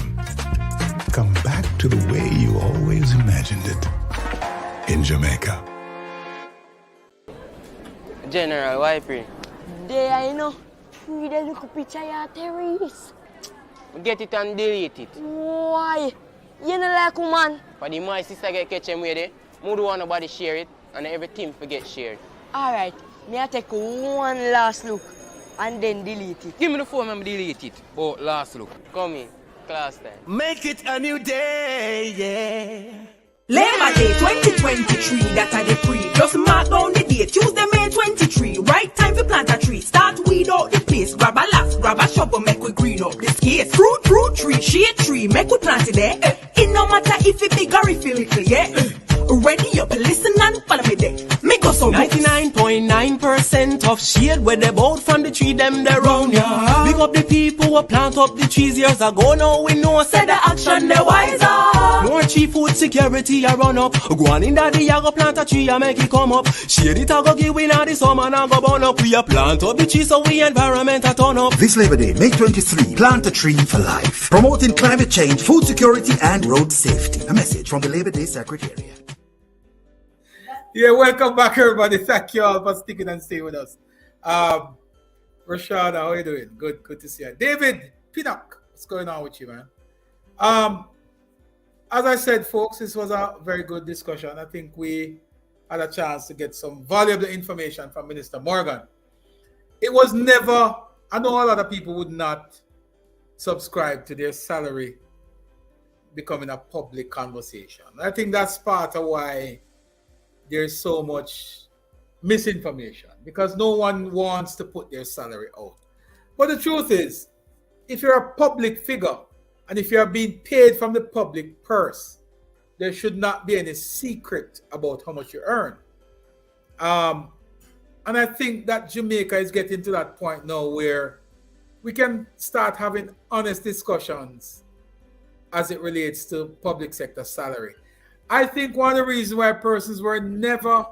S14: Come back to the way you always imagined it in Jamaica.
S15: General, why free?
S16: There, I know. Free the little picture of terrorists.
S15: Get it and delete it.
S16: Why? You know like woman.
S15: For the my sister get catch him with it, I don't want nobody share it, and everything forget shared.
S16: Alright, me I take one last look and then delete it.
S15: Give me the phone and delete it. Oh, last look. Come in, class time.
S11: Make it a new day, yeah. Labor Day 2023, that are the pre. Just mark down the date, Tuesday, May 23. Right time to plant a tree, start weed out the place. Grab a lass, grab a shovel, make we green up this case. Fruit tree, shade tree, make we plant it there. It no matter if it big or if it little, yeah. Ready up, listen and follow me there. Make us so 99.9% of shade where they bought from the tree, them they round, yeah. Big up the people who plant up the trees years ago. Now we know, say the action they wiser. More
S17: chief food security a run up. Go on in daddy, I go plant a tree and make it come up. Shade it, I go give we now the summer and I go burn up. We a plant up the tree so we environment a turn up.
S12: This Labor Day, May 23, plant a tree for life. Promoting climate change, food security and road safety. A message from the Labor Day Secretariat.
S1: Yeah, welcome back everybody. Thank you all for sticking and staying with us. Rashad, how are you doing? Good to see you. David Pinnock, what's going on with you, man? As I said, folks, this was a very good discussion. I think we had a chance to get some valuable information from Minister Morgan. It was never, I know a lot of people would not subscribe to their salary becoming a public conversation. I think that's part of why there's so much misinformation, because no one wants to put their salary out. But the truth is, if you're a public figure and if you're being paid from the public purse, there should not be any secret about how much you earn. And I think that Jamaica is getting to that point now where we can start having honest discussions as it relates to public sector salary. I think one of the reasons why persons were never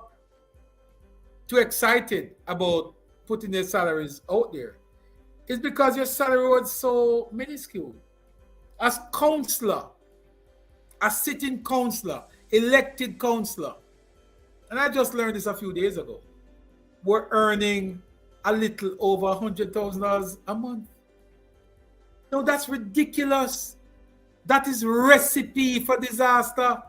S1: too excited about putting their salaries out there is because your salary was so minuscule. As councillor, a sitting councillor, elected councillor, and I just learned this a few days ago, we're earning a little over $100,000 a month. No, that's ridiculous. That is recipe for disaster.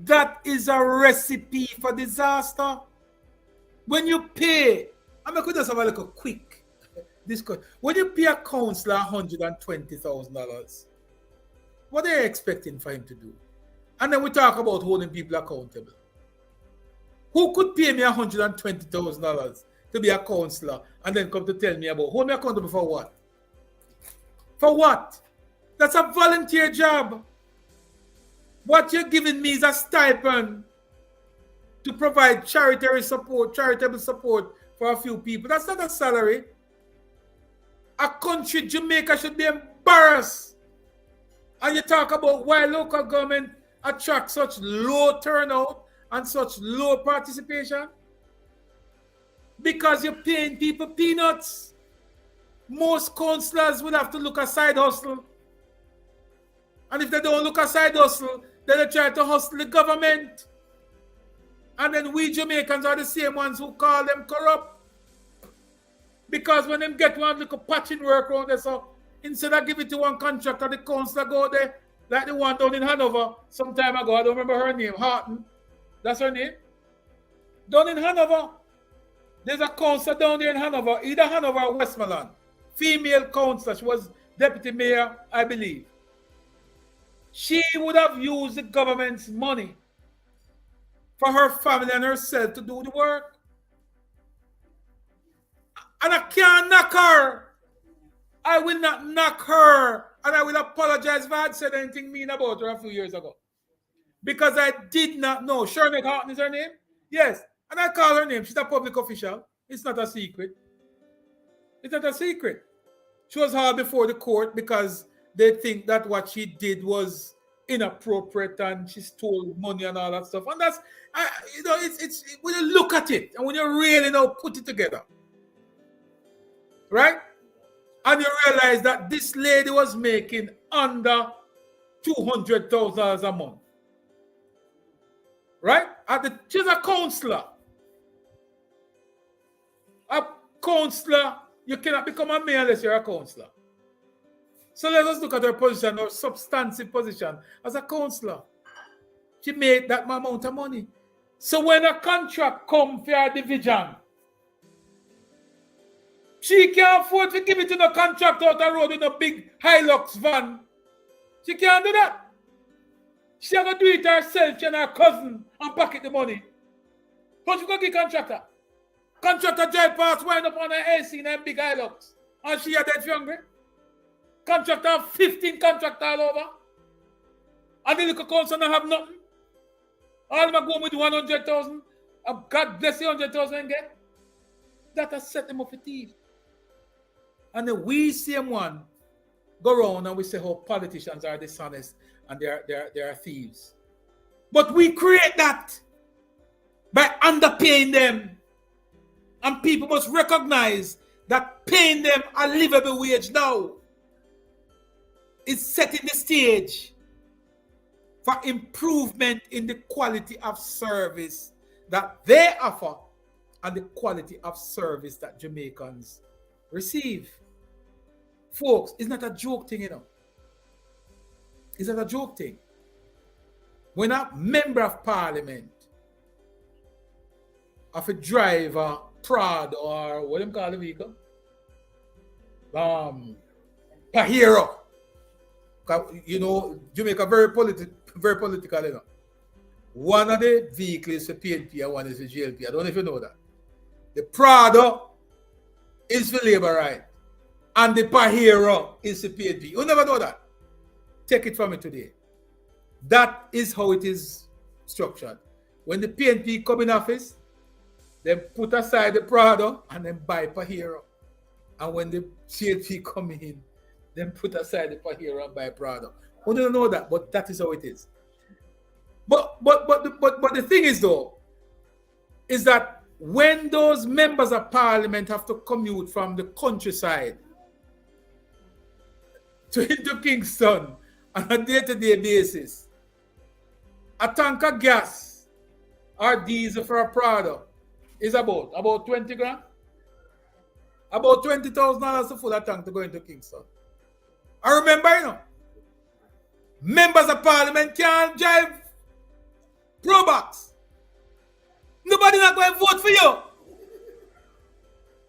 S1: That is a recipe for disaster. When you pay, I'm going to just have a little quick discussion. When you pay a councillor $120,000, what are you expecting for him to do? And then we talk about holding people accountable. Who could pay me $120,000 to be a councillor and then come to tell me about hold me accountable for what? For what? That's a volunteer job. What you're giving me is a stipend to provide charitable support for a few people. That's not a salary. A country, Jamaica, should be embarrassed. And you talk about why local government attract such low turnout and such low participation? Because you're paying people peanuts. Most councillors will have to look at side hustle. And if they don't look at side hustle, then they try to hustle the government. And then we Jamaicans are the same ones who call them corrupt. Because when them get one little patching work around there, so instead of giving it to one contractor, the councillor go there, like the one down in Hanover some time ago. I don't remember her name, Harton. That's her name. Down in Hanover. There's a councillor down there in Hanover, either Hanover or Westmoreland. Female councillor. She was deputy mayor, I believe. She would have used the government's money for her family and herself to do the work. And I can't knock her. I will not knock her. And I will apologize if I had said anything mean about her a few years ago. Because I did not know. Shirley Harton is her name? Yes. And I call her name. She's a public official. It's not a secret. It's not a secret. She was hauled before the court because they think that what she did was inappropriate and she stole money and all that stuff. And that's, it's when you look at it and when you really put it together, right? And you realize that this lady was making under $200,000 a month, right? She's a councillor. A councillor, you cannot become a mayor unless you're a councillor. So let us look at her position, her substantive position as a councillor. She made that amount of money. So when a contract comes for a division, she can't afford to give it to the contractor out the road in a big Hilux van. She can't do that. She has to do it herself and her cousin and pocket the money. How she going to give contractor? Contractor drive past, wind up on her AC in a big Hilux. And she had that hungry. Contractor, 15 contractor all over. And the little council don't have nothing. All of them are going with 100,000. God bless you, 100,000 and get. That has set them up for thief. And then we, same one, go around and we say how politicians are dishonest. and they are thieves. But we create that by underpaying them. And people must recognize that paying them a livable wage now is setting the stage for improvement in the quality of service that they offer and the quality of service that Jamaicans receive. Folks, it's not a joke thing, you know. It's not a joke thing. When a member of parliament of a driver, Prad, or what do you call the vehicle? Pajero. You know, Jamaica very political, you know. One of the vehicles for PNP and one is for GLP. I don't know if you know that. The Prado is for labor right. And the Pajero is for PNP. You never know that. Take it from me today. That is how it is structured. When the PNP come in office, they put aside the Prado and then buy Pajero. And when the GLP come in, then put aside the Pajero and buy Prado. We don't know that, but that is how it is. But the thing is though, is that when those members of parliament have to commute from the countryside into Kingston on a day-to-day basis, a tank of gas or diesel for a Prado is about 20 grand. About $20,000 to fill a tank to go into Kingston. I remember, you know, members of parliament can't drive Probox. Nobody not going to vote for you.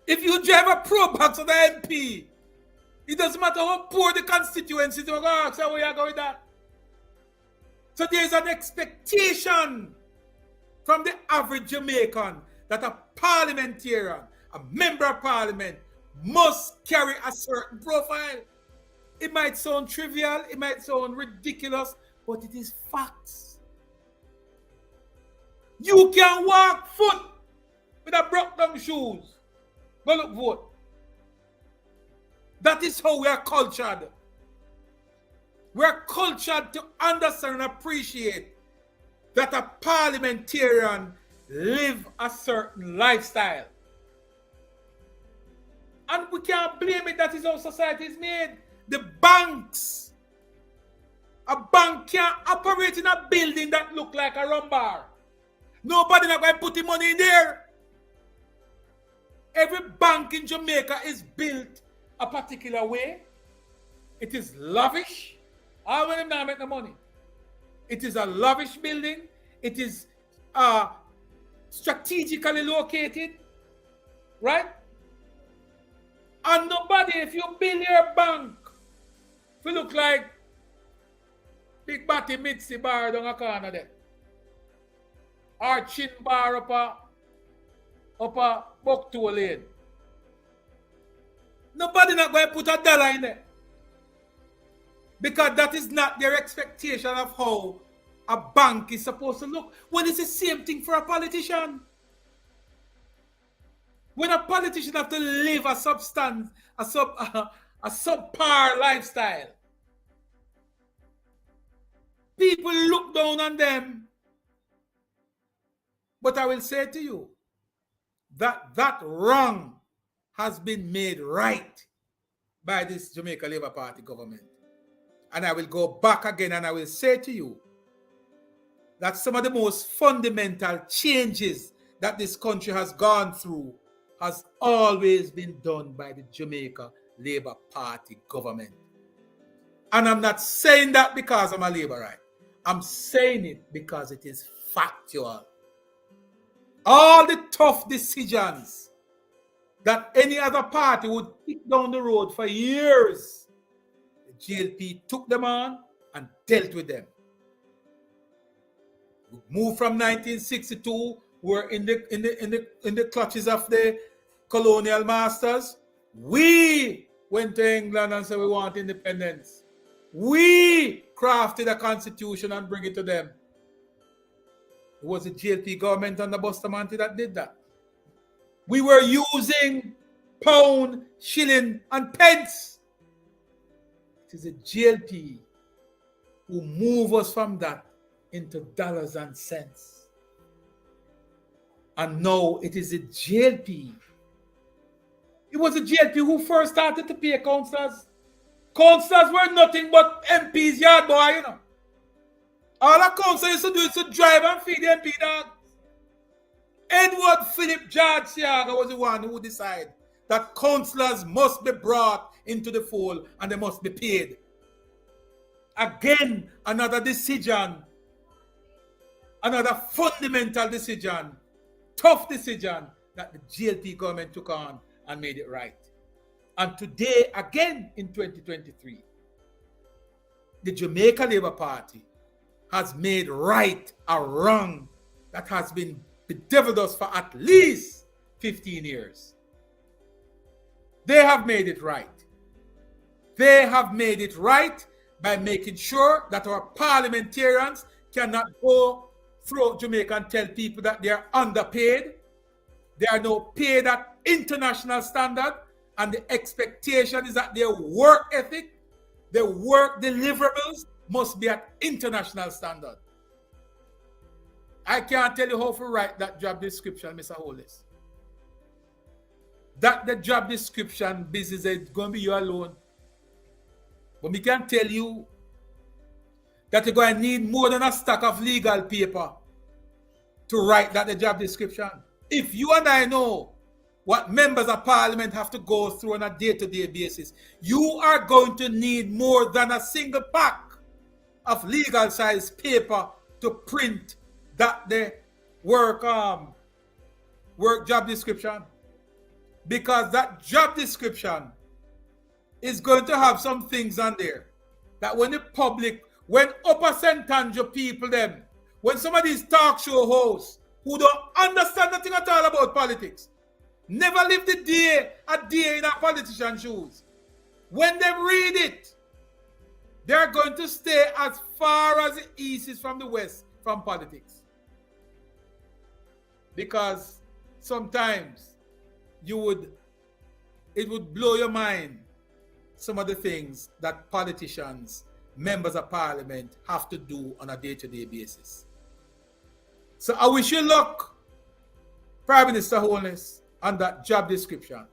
S1: If you drive a Probox or the MP, it doesn't matter how poor the constituency is, they're going to ask how you go with that. So there's an expectation from the average Jamaican that a parliamentarian, a member of parliament, must carry a certain profile. It might sound trivial, it might sound ridiculous, but it is facts. You can walk foot with a broke down shoes. Go look vote. That is how we are cultured. We are cultured to understand and appreciate that a parliamentarian live a certain lifestyle. And we can't blame it, that is how society is made. The banks. A bank can't operate in a building that look like a rum bar. Nobody not going to put the money in there. Every bank in Jamaica is built a particular way. It is lavish. All of them not make the money. It is a lavish building. It is strategically located. Right? And nobody, if you build your bank, if you look like Big Batty Mitzi bar down a corner there, or Chin bar up a Bucktoe lane, nobody not going to put a dollar in there. Because that is not their expectation of how a bank is supposed to look. When it's the same thing for a politician. When a politician have to live a substance, a subpar lifestyle, people look down on them. But I will say to you that that wrong has been made right by this Jamaica Labour Party government. And I will go back again and I will say to you that some of the most fundamental changes that this country has gone through has always been done by the Jamaica Labour Party government. And I'm not saying that because I'm a Labourite. I'm saying it because it is factual. All the tough decisions that any other party would kick down the road for years, the GLP took them on and dealt with them. We moved from 1962, we're in the clutches of the colonial masters. We went to England and said we want independence. We crafted a constitution and bring it to them. It was the GLP government under Bustamante that did that. We were using pound, shilling, and pence. It is a GLP who move us from that into dollars and cents. And now it is the JLP. It was the JLP who first started to pay councillors. Councillors were nothing but MPs yard boy, you know. All a councillor used to do is to drive and feed the MP dog. Edward Philip George Siaga was the one who decided that councillors must be brought into the fold and they must be paid. Again, another decision, another fundamental decision, tough decision that the GLP government took on and made it right. And today, again in 2023, the Jamaica Labour Party has made right a wrong that has been bedeviled us for at least 15 years. They have made it right. They have made it right by making sure that our parliamentarians cannot go through Jamaica and tell people that they are underpaid. They are now paid at international standard, and the expectation is that their work ethic, their work deliverables must be at international standard. I can't tell you how to write that job description, Mr. Hollis. That the job description business is going to be you alone. But we can tell you that you're going to need more than a stack of legal paper to write that the job description. If you and I know what members of parliament have to go through on a day-to-day basis, you are going to need more than a single pack of legal size paper to print that the work job description, because that job description is going to have some things on there that when the public, when upper St. Andrew people them, when some of these talk show hosts who don't understand nothing at all about politics, never lived a day in a politician's shoes, when they read it, they're going to stay as far as the east is from the west from politics. Because sometimes it would blow your mind some of the things that politicians, members of parliament have to do on a day-to-day basis. So I wish you luck, Prime Minister Holness, on that job description.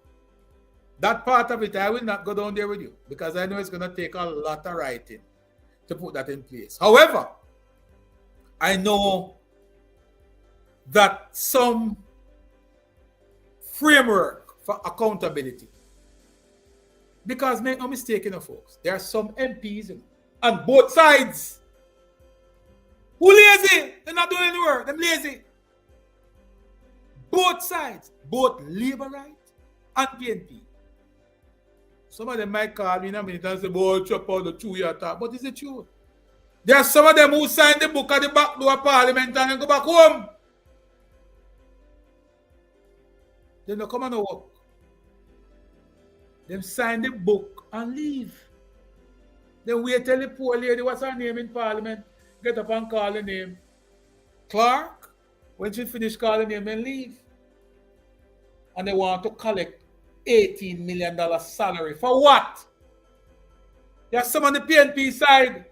S1: That part of it, I will not go down there with you because I know it's going to take a lot of writing to put that in place. However, I know that some framework for accountability, because make no mistake, folks, there are some MPs on both sides who lazy. They're not doing any work. They're lazy. Both sides, both Labour right and PNP. Some of them might call me in a minute and say, boy, chop out the 2 year talk. But it's the truth. There are some of them who signed the book at the back door of Parliament and then go back home. They don't come and work. Them sign the book and leave. Then wait till the poor lady, what's her name in Parliament, get up and call the name. Clark, when she finish calling the name, then leave. And they want to collect $18 million salary. For what? There's some on the PNP side.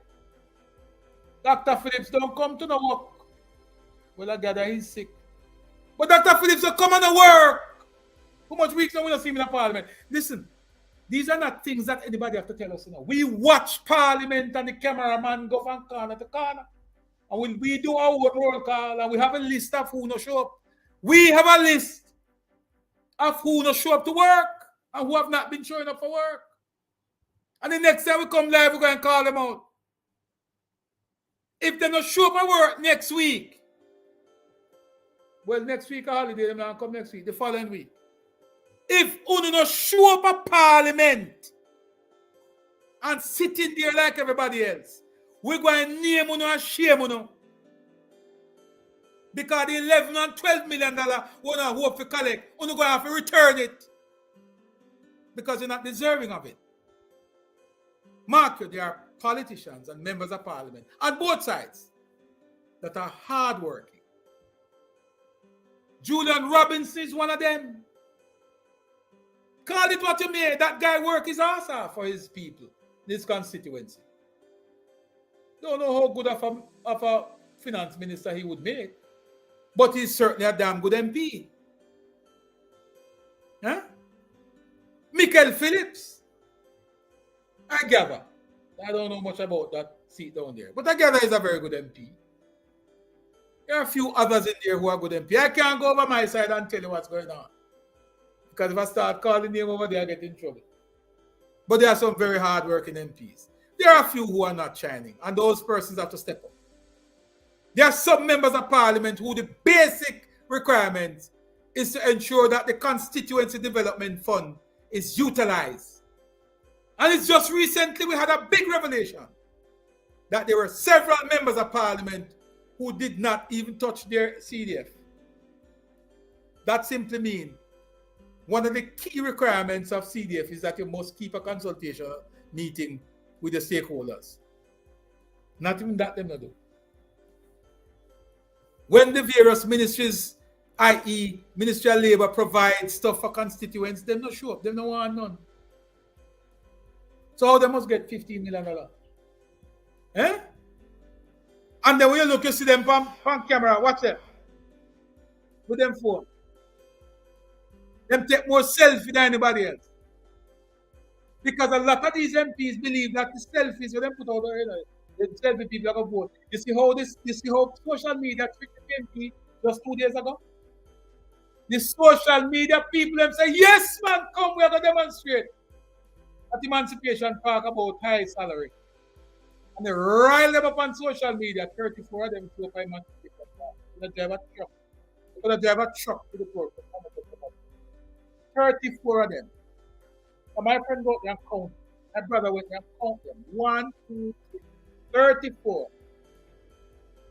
S1: Dr. Phillips don't come to no work. Well, I gather he's sick. But Dr. Phillips will come on the work. How much weeks now we don't see him in the Parliament? Listen, these are not things that anybody have to tell us. We watch Parliament and the cameraman go from corner to corner. And when we do our own roll call and we have a list of who no show up, we have a list of who no show up to work and who have not been showing up for work. And the next time we come live, we're going to call them out. If they don't show up at work next week, well, next week a holiday, they're not come next week, the following week. If you don't show up at Parliament and sitting there like everybody else, we're going to name you and shame you. Because the $11 and $12 million we don't hope to collect, you're going to have to return it. Because you're not deserving of it. Mark you, there are politicians and members of Parliament on both sides that are hardworking. Julian Robinson is one of them. Call it what you may. That guy work his ass off for his people, his constituency. Don't know how good of a finance minister he would make, but he's certainly a damn good MP. Huh? Michael Phillips, I gather. I don't know much about that seat down there, but I gather he's a very good MP. There are a few others in there who are good MP. I can't go over my side and tell you what's going on, because if I start calling name over there, I get in trouble. But there are some very hard-working MPs. There are a few who are not shining, and those persons have to step up. There are some members of parliament who the basic requirement is to ensure that the constituency development fund is utilized. And it's just recently we had a big revelation that there were several members of parliament who did not even touch their CDF. That simply means one of the key requirements of CDF is that you must keep a consultation meeting with the stakeholders. Not even that them not do. When the various ministries, i.e. Ministerial Labour, provide stuff for constituents, them not show up, them no want none. So how they must get $15 million? Eh? And then when you look, you see them on camera, watch them. With them phone. Them take more selfie than anybody else. Because a lot of these MPs believe that the selfies when they put out the selfie people are going to vote. You see how social media tricked the MP just 2 days ago? The social media people them say, yes man, come, we are going to demonstrate at Emancipation Park about high salary. And they rile them up on social media, 34 of them to up Emancipation Park. They're going to drive a truck. They're going to drive a truck to the court. 34 of them. So my friend go there and count. My brother went there and count them. 1, 2, 3, 34.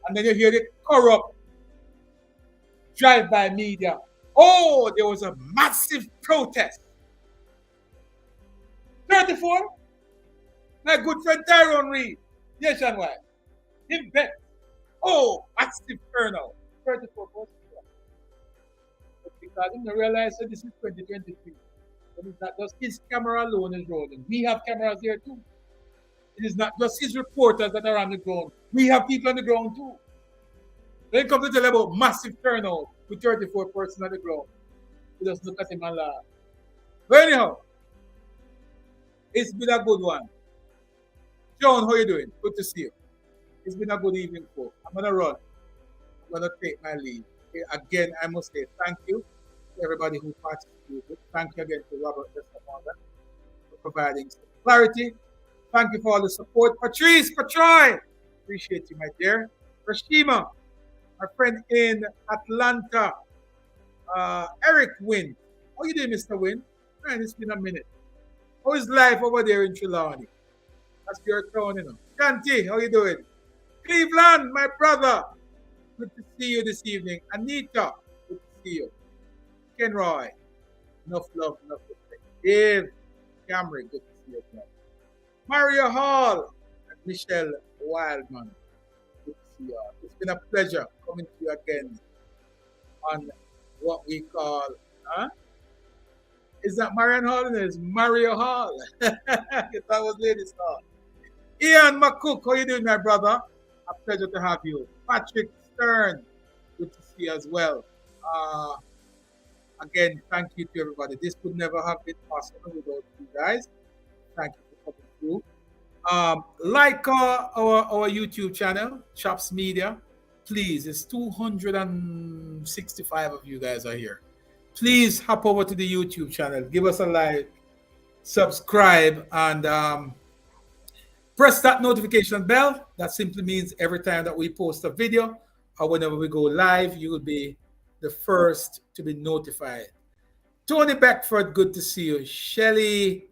S1: And then you hear the corrupt drive-by media. Oh, there was a massive protest. 34? My good friend Tyrone Reed, nationwide. Him bet. Oh, massive turnout. 34 votes. But because he didn't realize that this is 2023. But it's not just his camera alone is rolling. We have cameras here too. It is not just his reporters that are on the ground. We have people on the ground too. Then come to tell about massive turnout with 34 persons on the ground. We just look at him and laugh. But anyhow, it's been a good one. John, how you doing? Good to see you. It's been a good evening, folks. I'm going to run. I'm going to take my leave. Okay, again, I must say thank you to everybody who participated. Thank you again to Robert Westermonder for providing some clarity. Thank you for all the support. Patrice, Patroy, appreciate you, my dear. Rashima, our friend in Atlanta. Eric Wynn. How you doing, Mr. Wynn? Man, it's been a minute. How is life over there in Trelawney? That's your town, you know. Kanti, how you doing? Cleveland, my brother. Good to see you this evening. Anita, good to see you. Ken Roy, enough love, enough respect. Dave Cameron, good to see you again. Mario Hall and Michelle Wildman, good to see you all. It's been a pleasure coming to you again on what we call, Is that Marion Hall? It's Mario Hall. That was Ladies Hall. Ian McCook, how you doing, my brother? A pleasure to have you. Patrick Stern, good to see you as well. Again, thank you to everybody. This would never have been possible without you guys. Thank you for coming through. Like our YouTube channel, Chops Media. Please, it's 265 of you guys are here. Please hop over to the YouTube channel. Give us a like, subscribe, and press that notification bell. That simply means every time that we post a video or whenever we go live, you will be the first to be notified. Tony Beckford, good to see you. Shelly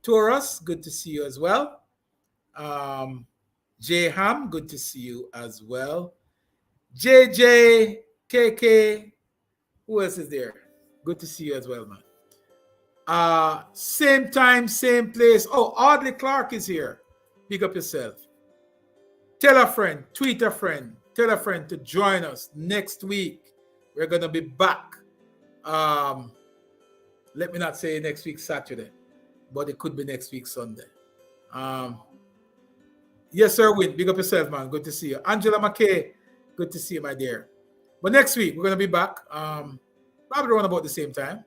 S1: Torres, good to see you as well. Jay Ham, good to see you as well. JJ, KK, who else is there? Good to see you as well, man. Same time, same place. Oh, Audley Clark is here. Pick up yourself. Tell a friend, tweet a friend, tell a friend to join us next week. We're going to be back. Let me not say next week Saturday, but it could be next week Sunday. Yes, sir, Win. Big up yourself, man. Good to see you. Angela McKay, good to see you, my dear. But next week, we're going to be back. Probably around about the same time.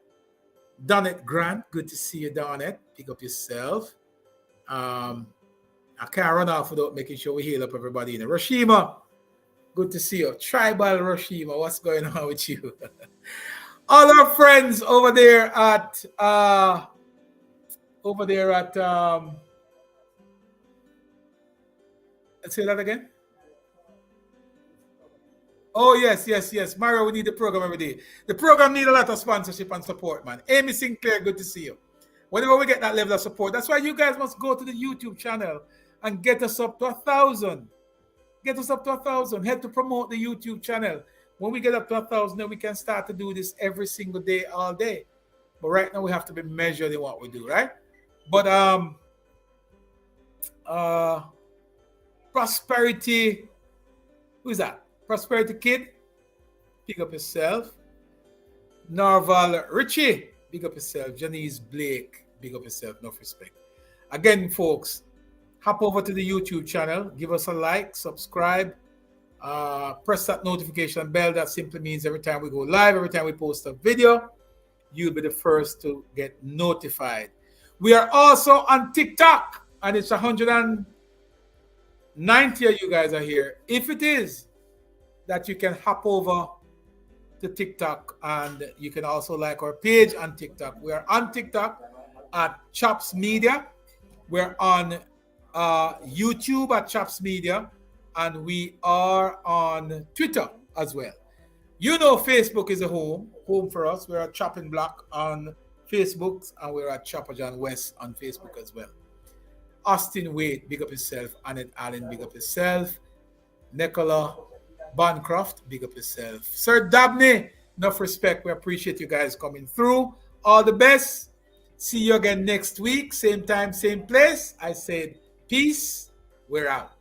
S1: Donette Grant, good to see you, Donette. Pick up yourself. I can't run off without making sure we heal up everybody in Hiroshima. Good to see you. Tribal Hiroshima, what's going on with you? All our friends over there at say that again. Oh, yes. Mario, we need the program every day. The program need a lot of sponsorship and support, man. Amy Sinclair, good to see you. Whenever we get that level of support, that's why you guys must go to the YouTube channel and get us up to 1,000. Get us up to 1,000. Help to promote the YouTube channel. When we get up to 1,000, then we can start to do this every single day, all day. But right now, we have to be measured in what we do, right? But Prosperity, who's that? Prosperity Kid, pick up yourself. Narval Richie, big up yourself. Janice Blake, big up yourself. Enough respect. Again, folks, hop over to the YouTube channel. Give us a like, subscribe, press that notification bell. That simply means every time we go live, every time we post a video, you'll be the first to get notified. We are also on TikTok, and it's 190 of you guys are here. If it is that you can hop over to TikTok, and you can also like our page on TikTok. We are on TikTok at Chops Media. We're on YouTube at Chops Media, and we are on Twitter as well. You know, Facebook is a home for us. We're at Chopping Block on Facebook, and we're at Chopper John West on Facebook as well. Austin Wade, big up yourself. Annette Allen, big up yourself. Nicola Bancroft, big up yourself. Sir Dabney, enough respect. We appreciate you guys coming through. All the best. See you again next week. Same time, same place. I said peace. We're out.